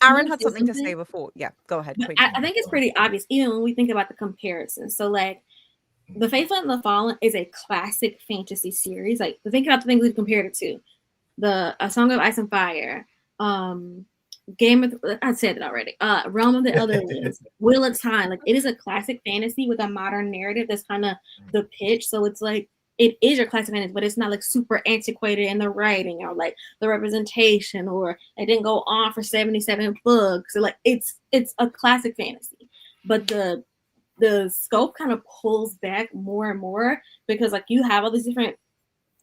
Aaron had something to say before. Yeah, go ahead. I think it's pretty obvious, even when we think about the comparison. So, like, The Faithful and the Fallen is a classic fantasy series. Like, think about the things we've compared it to: A Song of Ice and Fire, I said it already. Realm of the Eldlings, Wheel of Time. Like, it is a classic fantasy with a modern narrative. That's kind of the pitch. So it's like, it is your classic fantasy, but it's not like super antiquated in the writing or like the representation, or it didn't go on for 77 books. So like, it's a classic fantasy, but the scope kind of pulls back more and more, because like, you have all these different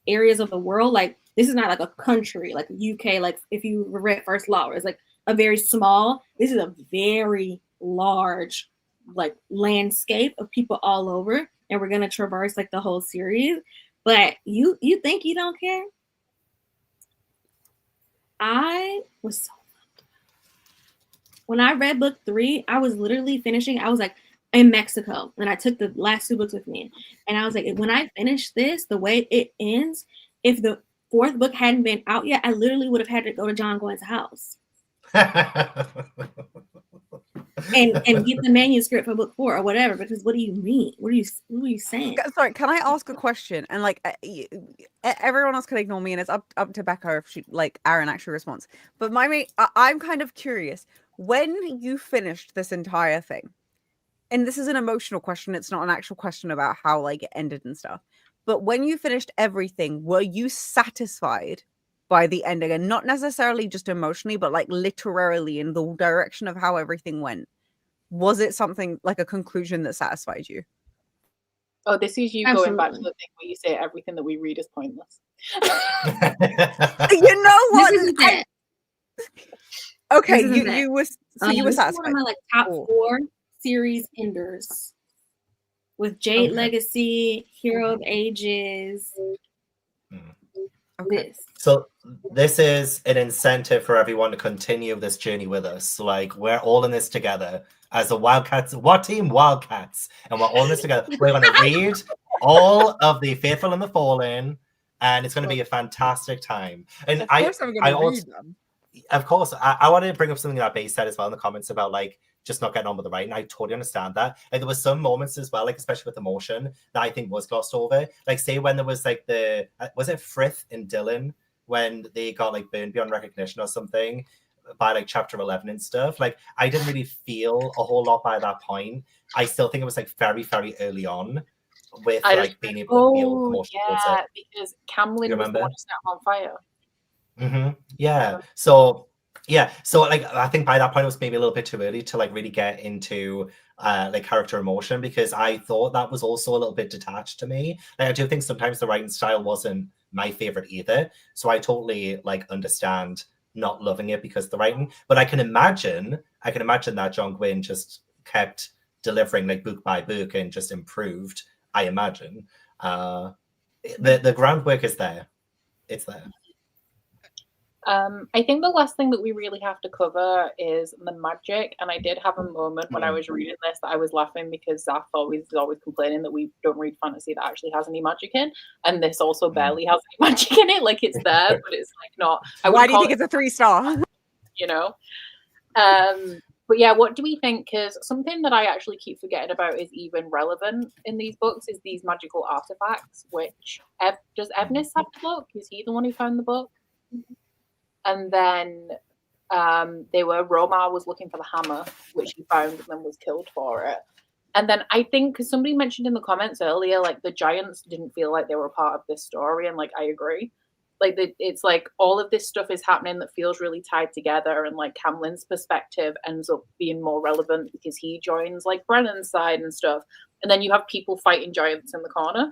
areas of the world. Like, this is not like a country like UK. Like, if you read First Law, it's like a very small. This is a very large, like, landscape of people all over, and we're gonna traverse like the whole series. But you think you don't care? I was so when I read book 3, I was literally finishing. I was like in Mexico, and I took the last 2 books with me, and I was like, when I finish this, the way it ends, if the 4th book hadn't been out yet, I literally would have had to go to John Gwynne's house and get the manuscript for book 4 or whatever. Because what do you mean? What are you saying? Sorry, can I ask a question? And like, everyone else can ignore me, and it's up to Becca if she, like, Aaron actually responds. But I'm kind of curious, when you finished this entire thing, and this is an emotional question, it's not an actual question about how like it ended and stuff. But when you finished everything, were you satisfied by the ending? And not necessarily just emotionally, but like literally in the direction of how everything went. was it something like a conclusion that satisfied you? Oh, this is you going back to Absolutely. the thing where you say everything that we read is pointless. You know what? This isn't that. Okay, This isn't that. you were you were This is one satisfied. of my like top Cool. 4 series enders with Jade Okay. Legacy, Hero of Ages. Okay. This. So this is an incentive for everyone to continue this journey with us. Like, we're all in this together as the Wildcats. What team? Wildcats. And we're all in this together. We're going to read all of the Faithful and the Fallen, and it's going to be a fantastic time. And Of course, I'm I gonna also, read them. of course, I wanted to bring up something that Base said as well in the comments about like just not getting on with the writing. I totally understand that. Like, there was some moments as well, like especially with emotion, that I think was glossed over. Like, say when there was like the was it Frith and Dylan when they got like burned beyond recognition or something by like chapter 11 and stuff. Like, I didn't really feel a whole lot by that point. I still think it was like very, very early on with like being able to feel emotion towards it. Because Camlin was the one who set him on fire. Yeah. So like I think by that point it was maybe a little bit too early to like really get into like character emotion, because I thought that was also a little bit detached to me. Like, I do think sometimes the writing style wasn't my favorite either. So I totally like understand not loving it because of the writing. But I can imagine that John Gwynne just kept delivering like book by book and just improved. I imagine the groundwork is there. It's there. I think the last thing that we really have to cover is the magic. And I did have a moment when I was reading this that I was laughing because Zaf is always complaining that we don't read fantasy that actually has any magic in. And this also barely has any magic in it. Like, it's there, but it's like not. Why do you think it's a 3-star? You know? But yeah, what do we think? Because something that I actually keep forgetting about is even relevant in these books is these magical artifacts, which does Evnis have the book? Is he the one who found the book? And then Romar was looking for the hammer, which he found and then was killed for it. And then I think, because somebody mentioned in the comments earlier, like the giants didn't feel like they were a part of this story. And like, I agree. Like, it's like all of this stuff is happening that feels really tied together. And like Camlin's perspective ends up being more relevant because he joins like Brennan's side and stuff. And then you have people fighting giants in the corner.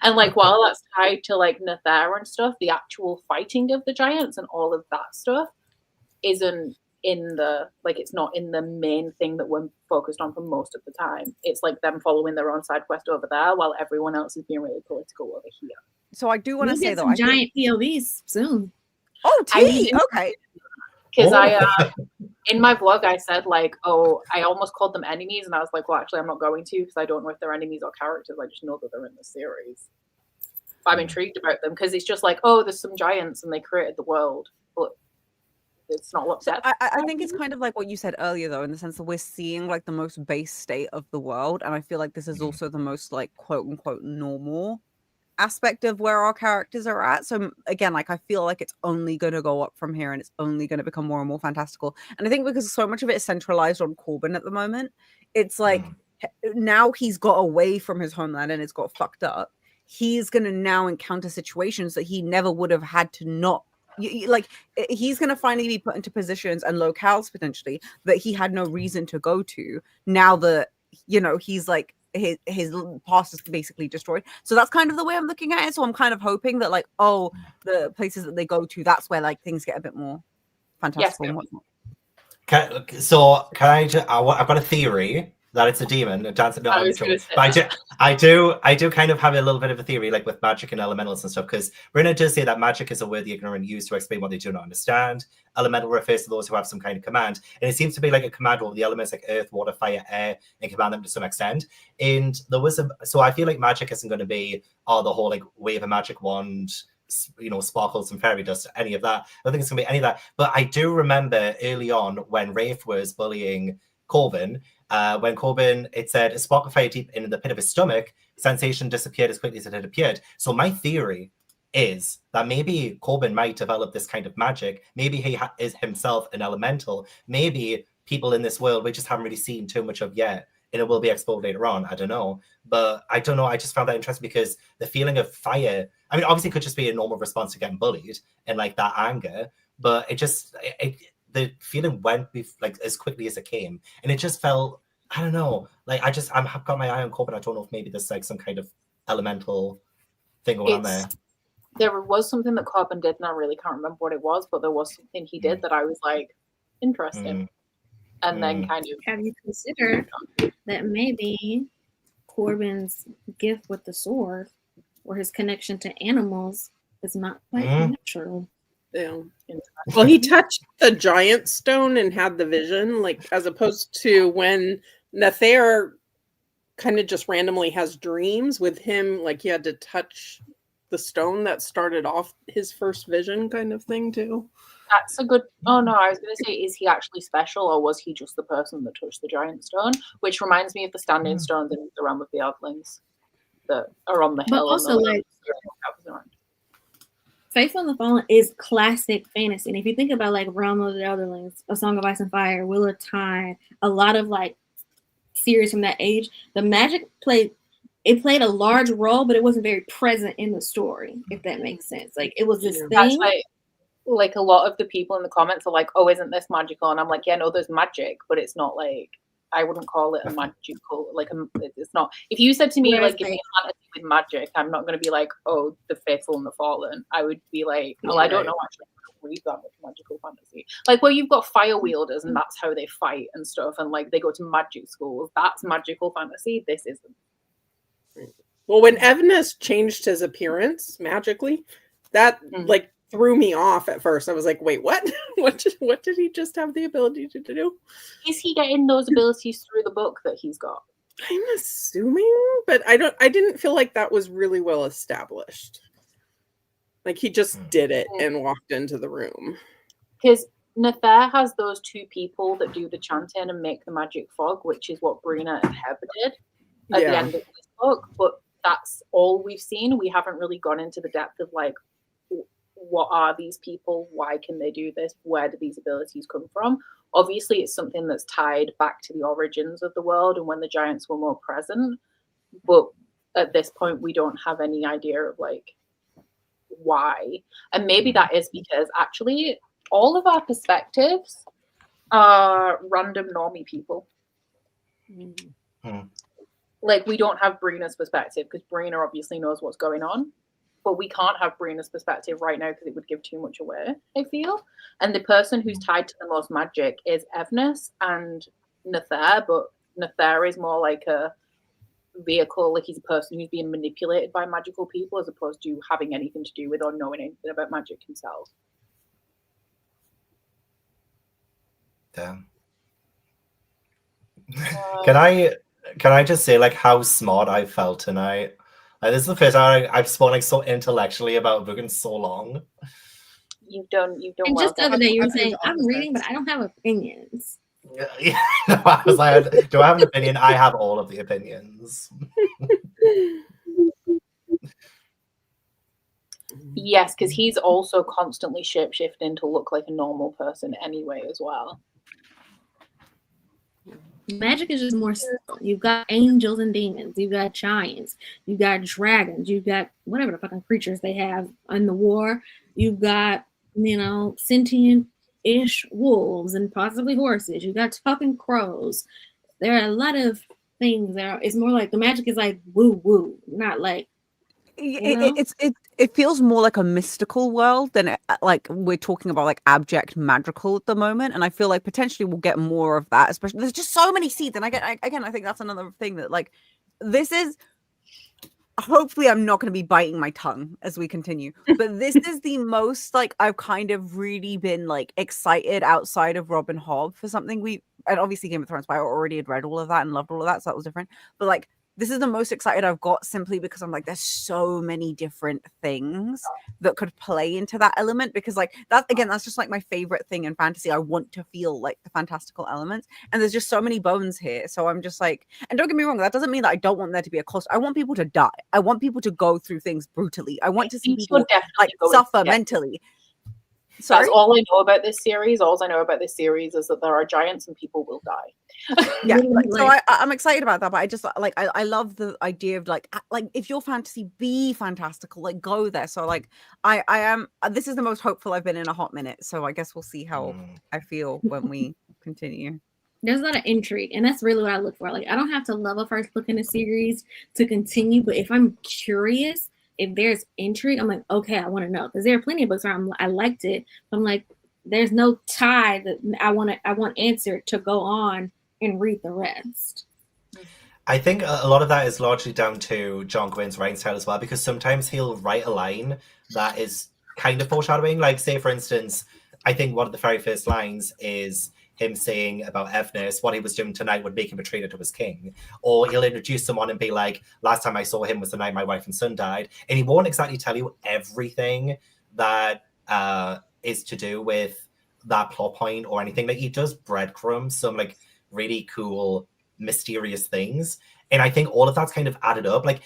And like, while that's tied to like Nether and stuff, the actual fighting of the giants and all of that stuff isn't in the, like, it's not in the main thing that we're focused on for most of the time. It's like them following their own side quest over there while everyone else is being really political over here. So I do want to say though, some giant POVs soon. Oh, tea. Okay. Because in my blog, I said like, oh, I almost called them enemies, and I was like, well, actually, I'm not going to, because I don't know if they're enemies or characters. I just know that they're in the series. But I'm intrigued about them because it's just like, oh, there's some giants and they created the world, but it's not what's that. I think it's kind of like what you said earlier, though, in the sense that we're seeing like the most base state of the world, and I feel like this is also the most like quote unquote normal aspect of where our characters are at. So again, like I feel like it's only going to go up from here, and it's only going to become more and more fantastical. And I think because so much of it is centralized on Corbin at the moment, it's like now he's got away from his homeland and it's got fucked up. He's going to now encounter situations that he never would have had to not. Like, he's going to finally be put into positions and locales potentially that he had no reason to go to, now that, you know, he's like his past is basically destroyed. So that's kind of the way I'm looking at it. So I'm kind of hoping that like, oh, the places that they go to, that's where like things get a bit more fantastical and whatnot. I've got a theory that it's a demon dancing. No, but I do kind of have a little bit of a theory, like with magic and elementals and stuff, because Brina does say that magic is a word the ignorant use to explain what they do not understand. Elemental refers to those who have some kind of command, and it seems to be like a command over the elements like earth, water, fire, air, and command them to some extent. And there was so I feel like magic isn't going to be the whole like wave a magic wand, you know, sparkles and fairy dust, any of that. I don't think it's gonna be any of that. But I do remember early on when Rafe was bullying Corbin, when Corbin, it said a spark of fire deep in the pit of his stomach, sensation disappeared as quickly as it had appeared. So my theory is that maybe Corbin might develop this kind of magic. Maybe he is himself an elemental. Maybe people in this world we just haven't really seen too much of yet, and it will be explored later on. I don't know. But I don't know. I just found that interesting because the feeling of fire, I mean, obviously it could just be a normal response to getting bullied and like that anger, but the feeling went like as quickly as it came, and it just felt, I don't know, like I've got my eye on Corbin. I don't know if maybe there's like some kind of elemental thing going on there. There was something that Corbin did, and I really can't remember what it was, but there was something he did that I was like, interesting. And then kind of, have you considered that maybe Corbin's gift with the sword or his connection to animals is not quite natural? Yeah. Well, he touched the giant stone and had the vision, like as opposed to when Nether kind of just randomly has dreams with him, like he had to touch the stone that started off his first vision kind of thing too. That's a good. Oh no, I was going to say, is he actually special, or was he just the person that touched the giant stone? Which reminds me of the standing stones in the realm of the Earthlings that are on the hill. But also, like, Faithful and the Fallen is classic fantasy, and if you think about like Realm of the Elderlings, A Song of Ice and Fire, Wheel of Time, a lot of like series from that age, the magic played a large role, but it wasn't very present in the story. If that makes sense, like it was this thing. That's like a lot of the people in the comments are like, "Oh, isn't this magical?" And I'm like, "Yeah, no, there's magic, but it's not like I wouldn't call it a magical. Like it's not. If you said to me like, give me a fantasy with magic, I'm not going to be like, oh, the Faithful and the Fallen. I would be like, well, I don't know actually. Read that much magical fantasy, like where you've got fire wielders and that's how they fight and stuff, and like they go to magic schools. That's magical fantasy. This isn't. Well, when Evnus changed his appearance magically, that like threw me off at first. I was like, wait, what? what did he just have the ability to do? Is he getting those abilities through the book that he's got? I'm assuming, but I didn't feel like that was really well established. Like he just did it and walked into the room. Because Nether has those two people that do the chanting and make the magic fog, which is what Brina and Heb did at the end of this book. But that's all we've seen. We haven't really gone into the depth of like, what are these people? Why can they do this? Where do these abilities come from? Obviously, it's something that's tied back to the origins of the world and when the giants were more present. But at this point, we don't have any idea of like why. And maybe that is because actually all of our perspectives are random normie people. Like we don't have Brina's perspective because Brina obviously knows what's going on. But we can't have Brina's perspective right now because it would give too much away, I feel. And the person who's tied to the most magic is Evnus and Nether, but Nether is more like a vehicle, like he's a person who's being manipulated by magical people as opposed to having anything to do with or knowing anything about magic himself. Damn. Can I just say like how smart I felt tonight? Like, this is the first time I've spoken like so intellectually about a book in so long. You've done. And just the other day, you were saying, "I'm reading, but I don't have opinions." Yeah, no, I was like, "Do I have an opinion?" I have all of the opinions. Yes, because he's also constantly shapeshifting to look like a normal person anyway, as well. Magic is just more simple. You've got angels and demons. You've got giants. You've got dragons. You've got whatever the fucking creatures they have in the war. You've got, sentient-ish wolves and possibly horses. You've got talking crows. There are a lot of things that it's more like the magic is like woo-woo, not like, it feels more like a mystical world than like we're talking about like abject magical at the moment, and I feel like potentially we'll get more of that. Especially there's just so many seeds, and I think that's another thing that like this is. Hopefully, I'm not going to be biting my tongue as we continue, but this is the most like I've kind of really been like excited outside of Robin Hobb for something and obviously Game of Thrones. I already had read all of that and loved all of that, so that was different. But like. This is the most excited I've got simply because I'm like, there's so many different things that could play into that element because like that's just like my favorite thing in fantasy. I want to feel like the fantastical elements and there's just so many bones here. So I'm just like, and don't get me wrong, that doesn't mean that I don't want there to be a cost. I want people to die. I want people to go through things brutally. I want to see people like suffer mentally. Sorry? That's all I know about this series. All I know about this series is that there are giants and people will die. Yeah, Literally, so like- I'm excited about that, but I just like I love the idea of like if your fantasy be fantastical, like go there. So like I am this is the most hopeful I've been in a hot minute, so I guess we'll see how I feel when we continue. There's a lot of intrigue, and that's really what I look for. Like, I don't have to love a first book in a series to continue, but if I'm curious, if there's intrigue, I'm like, okay, I want to know. Because there are plenty of books where I liked it, but I'm like, there's no tie that I want answered to go on and read the rest. I think a lot of that is largely down to John Gwynne's writing style as well, because sometimes he'll write a line that is kind of foreshadowing. Like, say, for instance, I think one of the very first lines is him saying about Evness, what he was doing tonight would make him a traitor to his king. Or he'll introduce someone and be like, last time I saw him was the night my wife and son died. And he won't exactly tell you everything that is to do with that plot point or anything. Like, he does breadcrumbs, some like really cool, mysterious things. And I think all of that's kind of added up. Like,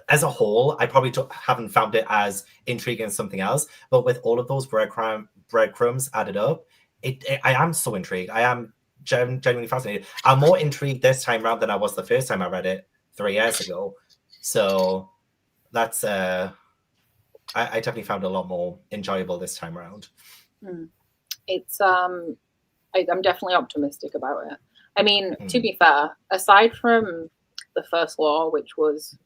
as a whole, I probably haven't found it as intriguing as something else. But with all of those breadcrumbs added up, I am so intrigued. I am genuinely fascinated. I'm more intrigued this time around than I was the first time I read it 3 years ago. So that's I definitely found it a lot more enjoyable this time around. It's I'm definitely optimistic about it. I mean, to be fair, aside from the first law, which was,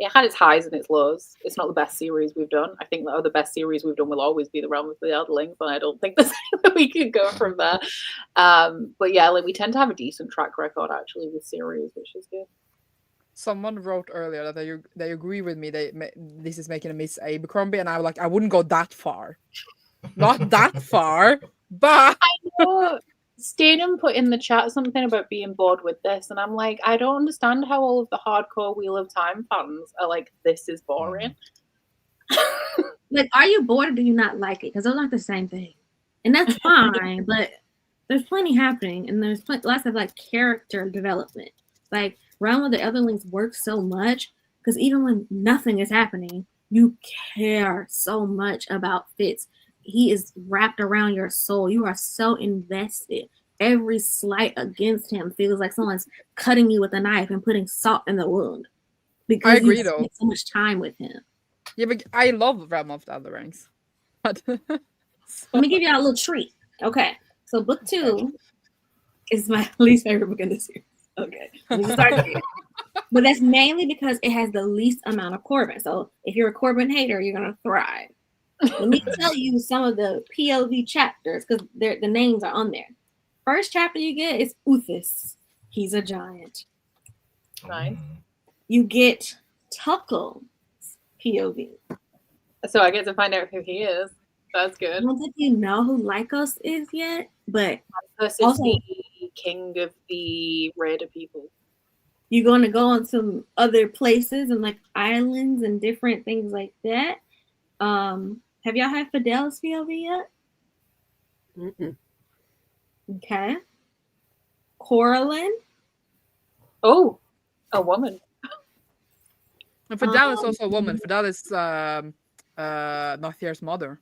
it had its highs and its lows. It's not the best series we've done. I think the best series we've done will always be The Realm of the Elderlings, and I don't think that we could go from there. But yeah, like, we tend to have a decent track record actually with series, which is good. Someone wrote earlier that they agree with me. This is making a Miss Abercrombie, and I was like, I wouldn't go that far, not that far, but I know. Stadium put in the chat something about being bored with this, and I'm like, I don't understand how all of the hardcore Wheel of Time fans are like, this is boring. Like, are you bored or do you not like it? Because they're not the same thing, and that's fine. But there's plenty happening, and there's lots of like character development. Like, Realm of the Elderlings works so much because even when nothing is happening, you care so much about Fitz. He is wrapped around your soul. You are so invested. Every slight against him feels like someone's cutting you with a knife and putting salt in the wound. Because I agree, you though. spent so much time with him. Yeah, but I love Realm of the Elderlings. Let me give y'all a little treat. Okay, so book 2 is my least favorite book in the series. Okay, let me start there. But that's mainly because it has the least amount of Corbin. So if you're a Corbin hater, you're gonna thrive. Let me tell you some of the POV chapters because the names are on there. First chapter you get is Uthis. He's a giant. Nice. You get Tuckle's POV. So I get to find out who he is. That's I good. don't think you know who Lycos is yet, but This is also, the king of the Raider people. you're going to go on some other places and like islands and different things like that. Have y'all had Fidel's POV yet? Mm-mm. Okay. Coraline. Oh, a woman. And Fidel is also a woman. Fidel is Nathier's mother.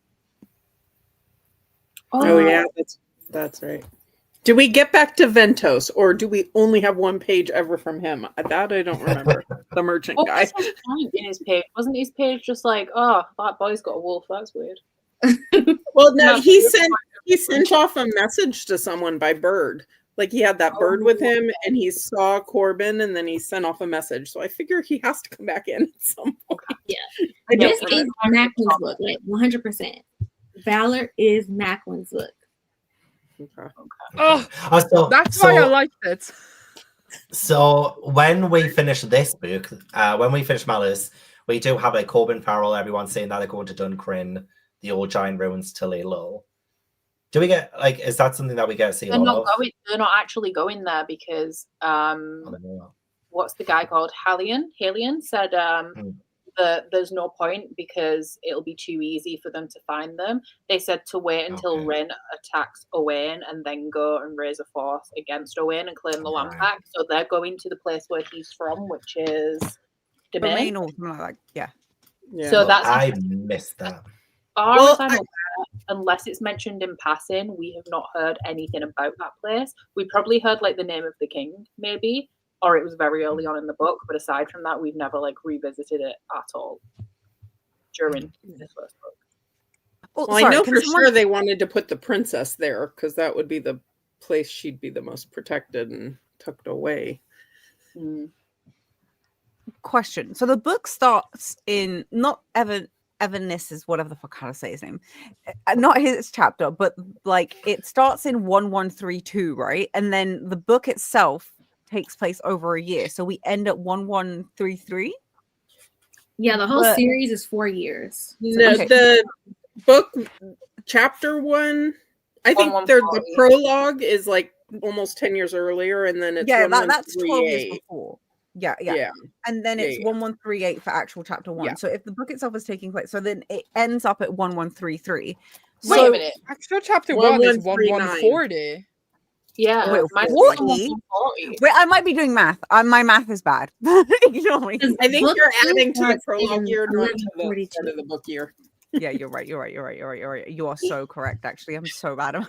Oh yeah, that's right. Do we get back to Ventos, or do we only have one page ever from him? That I don't remember. The merchant What guy. was his point in his page? Wasn't his page just like, oh, that boy's got a wolf? That's weird. Well, no, No, he sent off a message to someone by bird. Like he had that bird with him, and he saw Corbin, and then he sent off a message. So I figure he has to come back in at some point. Yeah. I don't This is remember. Macklin's book, like 100%. Valor is Macklin's book. Okay. Oh, So, that's why I liked it. So when we finish this book, when we finish Malice, we do have a Corbin Farrell, everyone saying that they're going to Duncrin, the old giant ruins to lay low. Do we get, like, is that something that we get to see a lot of? They're not actually going there because what's the guy called? Halion said that there's no point because it'll be too easy for them to find them. They said to wait until Rin attacks Owain and then go and raise a force against Owain and claim the land back. So they're going to the place where he's from, which is Domain. Or something like that. Yeah. Yeah. So that's I missed that. far Well, as I'm aware, unless it's mentioned in passing, we have not heard anything about that place. We probably heard like the name of the king, maybe, or it was very early on in the book. But aside from that, we've never like revisited it at all during this first book. Oh, Well, sorry, I know can for someone- sure they wanted to put the princess there because that would be the place she'd be the most protected and tucked away. Question. So the book starts in not Everness is whatever the fuck how to say his name. Not his chapter, but like it starts in 1132, right? And then the book itself takes place over a year. So we end at 1133. Yeah, the whole But- series is 4 years. No, Okay. the book chapter 1, I think the 1140. prologue is like almost 10 years earlier, and then it's Yeah, that's 12 years 1138. before. Yeah. Yeah. And then it's Yeah. 1138 for actual chapter 1. Yeah. So if the book itself is taking place, so then it ends up at 1133. Wait a minute. Actual chapter 1 is 1139. 1140. Yeah, Wait, mine's 40? 1140. Wait, I might be doing math. My math is bad. Ignore me. I think Book you're two adding to the starts prologue in year, not to the 1142. start of the book year. Yeah, you're right. You are so correct, actually. I'm so bad at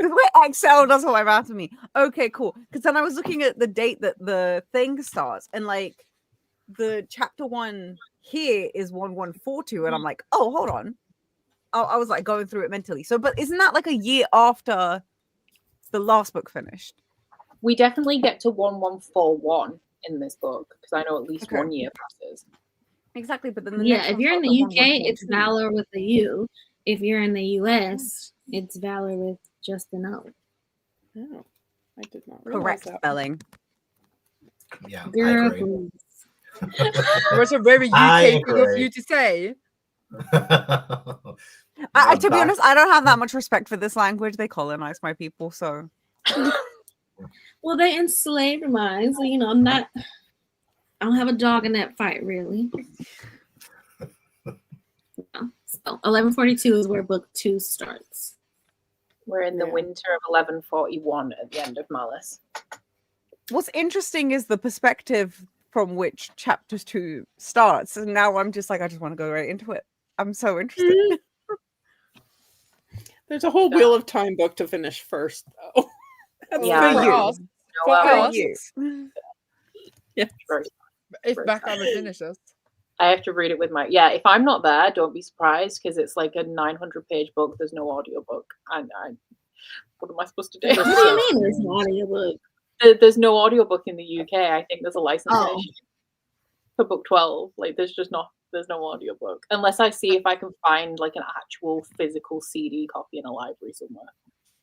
the way Excel does all my math to me. Okay, cool. Because then I was looking at the date that the thing starts, and like the chapter 1 here is 1142, and I'm like, oh, hold on. I was like going through it mentally. So, but isn't that like a year after the last book finished? We definitely get to 1141 in this book because I know at least Okay. 1 year passes. Exactly, but then the Yeah, next if one you're in starts the at UK, it's 1142. Valor with a U. If you're in the US, it's Valor with just an O. Oh, I did not realize Correct that. spelling. Yeah, I Girl, agree. please. It was a very I UK thing of agree. you to say. To be Back- honest, I don't have that much respect for this language. They colonized my people, so Well, they enslaved mine, so I don't have a dog in that fight, really. So 1142 is where book 2 starts. We're in the Yeah. winter of 1141 at the end of Malice. what's interesting is the perspective from which chapter 2 starts. And now I'm just like, I just want to go right into it. I'm so interested. There's a whole Wheel of Time book to finish first, though. That's Yeah, the for you. you. us, No, for us, you. First, if First Becca time. ever finishes. I have to read it with my if I'm not there, don't be surprised because it's like a 900-page book. There's no audiobook. And what am I supposed to do? What do you mean there's an audiobook? There's no audiobook in the UK. I think there's a licensing Oh. issue for book 12. Like there's no audiobook unless I see if I can find like an actual physical CD copy in a library somewhere.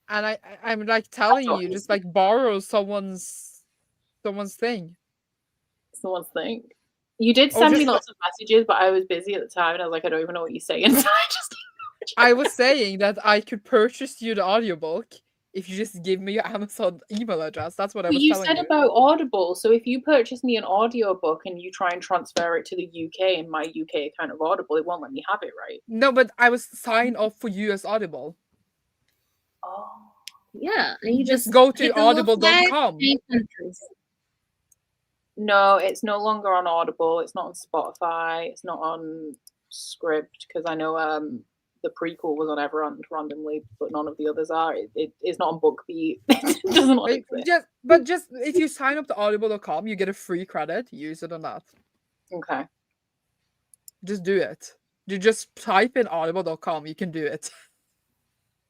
And I'm like telling not you, just like borrow someone's thing. Someone's thing. You did Oh, send me just lots of messages, but I was busy at the time and I was like, I don't even know what you're saying. So I just I was saying that I could purchase you the audiobook if you just give me your Amazon email address. That's what I was you telling said you. about Audible, so if you purchase me an audiobook and you try and transfer it to the UK in my UK account of Audible, it won't let me have it, right? No, but I was signed up for US Audible. Oh. Yeah, and you Just just go to hit the little flag, audible.com. change countries. No, it's no longer on Audible. It's not on Spotify. It's not on Script because I know the prequel was on Everand randomly, but none of the others are. It's not on BookBeat. It doesn't not exist. Just if you sign up to audible.com, you get a free credit. Use it on that. Okay. Just do it. You just type in audible.com. You can do it.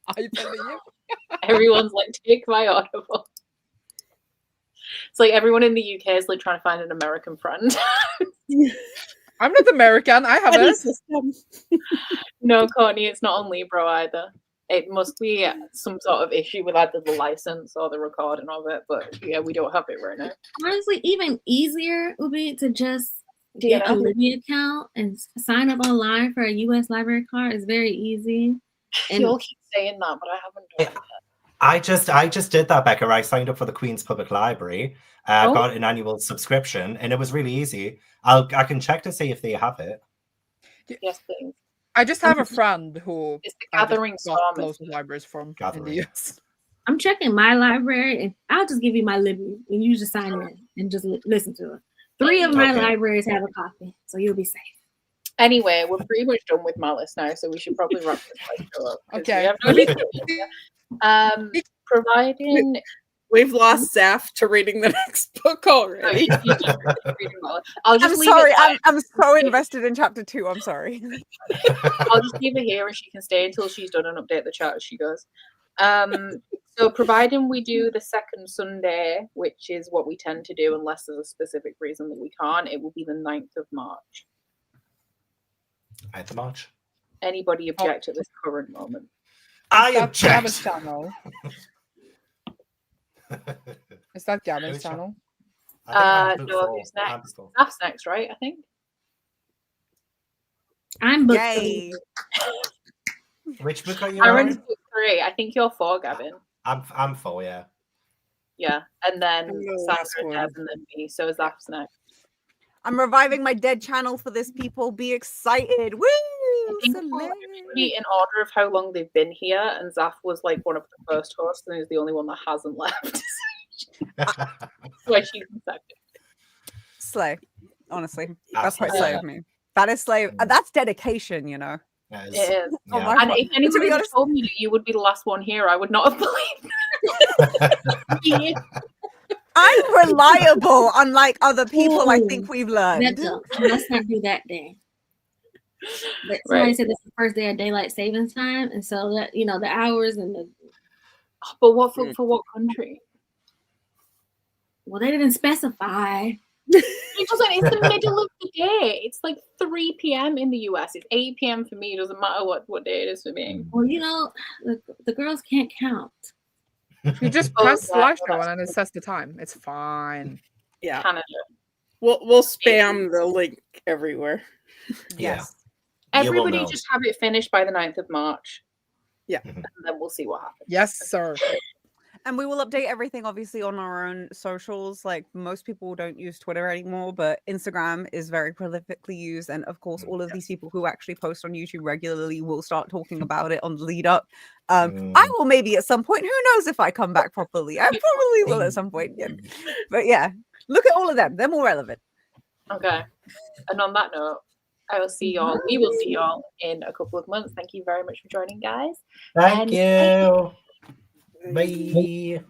I believe. Everyone's like, take my Audible. It's like everyone in the UK is like trying to find an American friend. I'm not American. I have Any it. system. No, Courtney, it's not on Libro either. It must be some sort of issue with either the license or the recording of it, but yeah, we don't have it right now. Honestly, even easier would be to just Do you get a know? Libby account and sign up online for a US library card. It's very easy. And You all keep saying that, but I haven't done it yet. I just did that, Becca. I signed up for the Queen's Public Library. I've Oh. got an annual subscription, and it was really easy. I can check to see if they have it. Yes, please. I just have a friend who It's the I just Gathering got Storm. loads of libraries from in Gathering. the US. I'm checking my library, and I'll just give you my Libby, and you just sign in and just listen to it. 3 of my Okay. libraries have a copy, so you'll be safe. Anyway, we're pretty much done with Malice now, so we should probably wrap this show up. 'cause Okay. We have no idea. Providing We've lost Zaf to reading the next book already. I'll just I'm leave sorry. it. I'm so invested in chapter 2. I'm sorry. I'll just leave her here and she can stay until she's done and update the chat as she goes. So providing we do the second Sunday, which is what we tend to do unless there's a specific reason that we can't, it will be the 9th of March. 9th of March. Anybody object at this current moment? I Is that Gavin's object. channel? Is that Gavin's channel? No, who's next? That's next, right? I think. I'm book Yay. 3. Which book are you Aaron's on? book 3. I think you're 4, Gavin. I'm 4, yeah. Yeah, and then I'm the last Sandra, one. Deb, and then me. So Zaf's next. I'm reviving my dead channel for this, people. Be excited. Woo! I think Slay. everybody in order of how long they've been here, and Zaf was like one of the first hosts, and he's the only one that hasn't left. Where she's in second. Slay. Honestly, that's quite Absolutely. slay of me. That is slay. That's dedication, you know. That It is. Oh yeah. my And God. if anybody be had honest- told me that you would be the last one here, I would not have believed. Yeah. I'm reliable, unlike other people I Ooh. think we've learned. Becca, let's not do that then. But somebody Right. said this is the first day of daylight savings time, and so that the hours and the But what for what country? they didn't specify. It doesn't. It's the middle of the day. It's like 3 p.m. in the US. It's 8 p.m. for me. It doesn't matter what day it is for me. Well, the girls can't count. You just Oh, press yeah, slideshow that's and then it says the time. It's fine. Yeah. Canada. We'll spam the link everywhere. Yeah. Yes. You will Everybody know. just have it finished by the 9th of March. Yeah. And then we'll see what happens. Yes, sir. And we will update everything obviously on our own socials. Like most people don't use Twitter anymore, but Instagram is very prolifically used. And of course, all of these people who actually post on YouTube regularly will start talking about it on the lead up. I will maybe at some point. Who knows if I come back properly? I probably will at some point. Yeah. But yeah, look at all of them. They're more relevant. Okay. And on that note, I will see y'all. We will see y'all in a couple of months. Thank you very much for joining, guys. Thank And- you. Bye.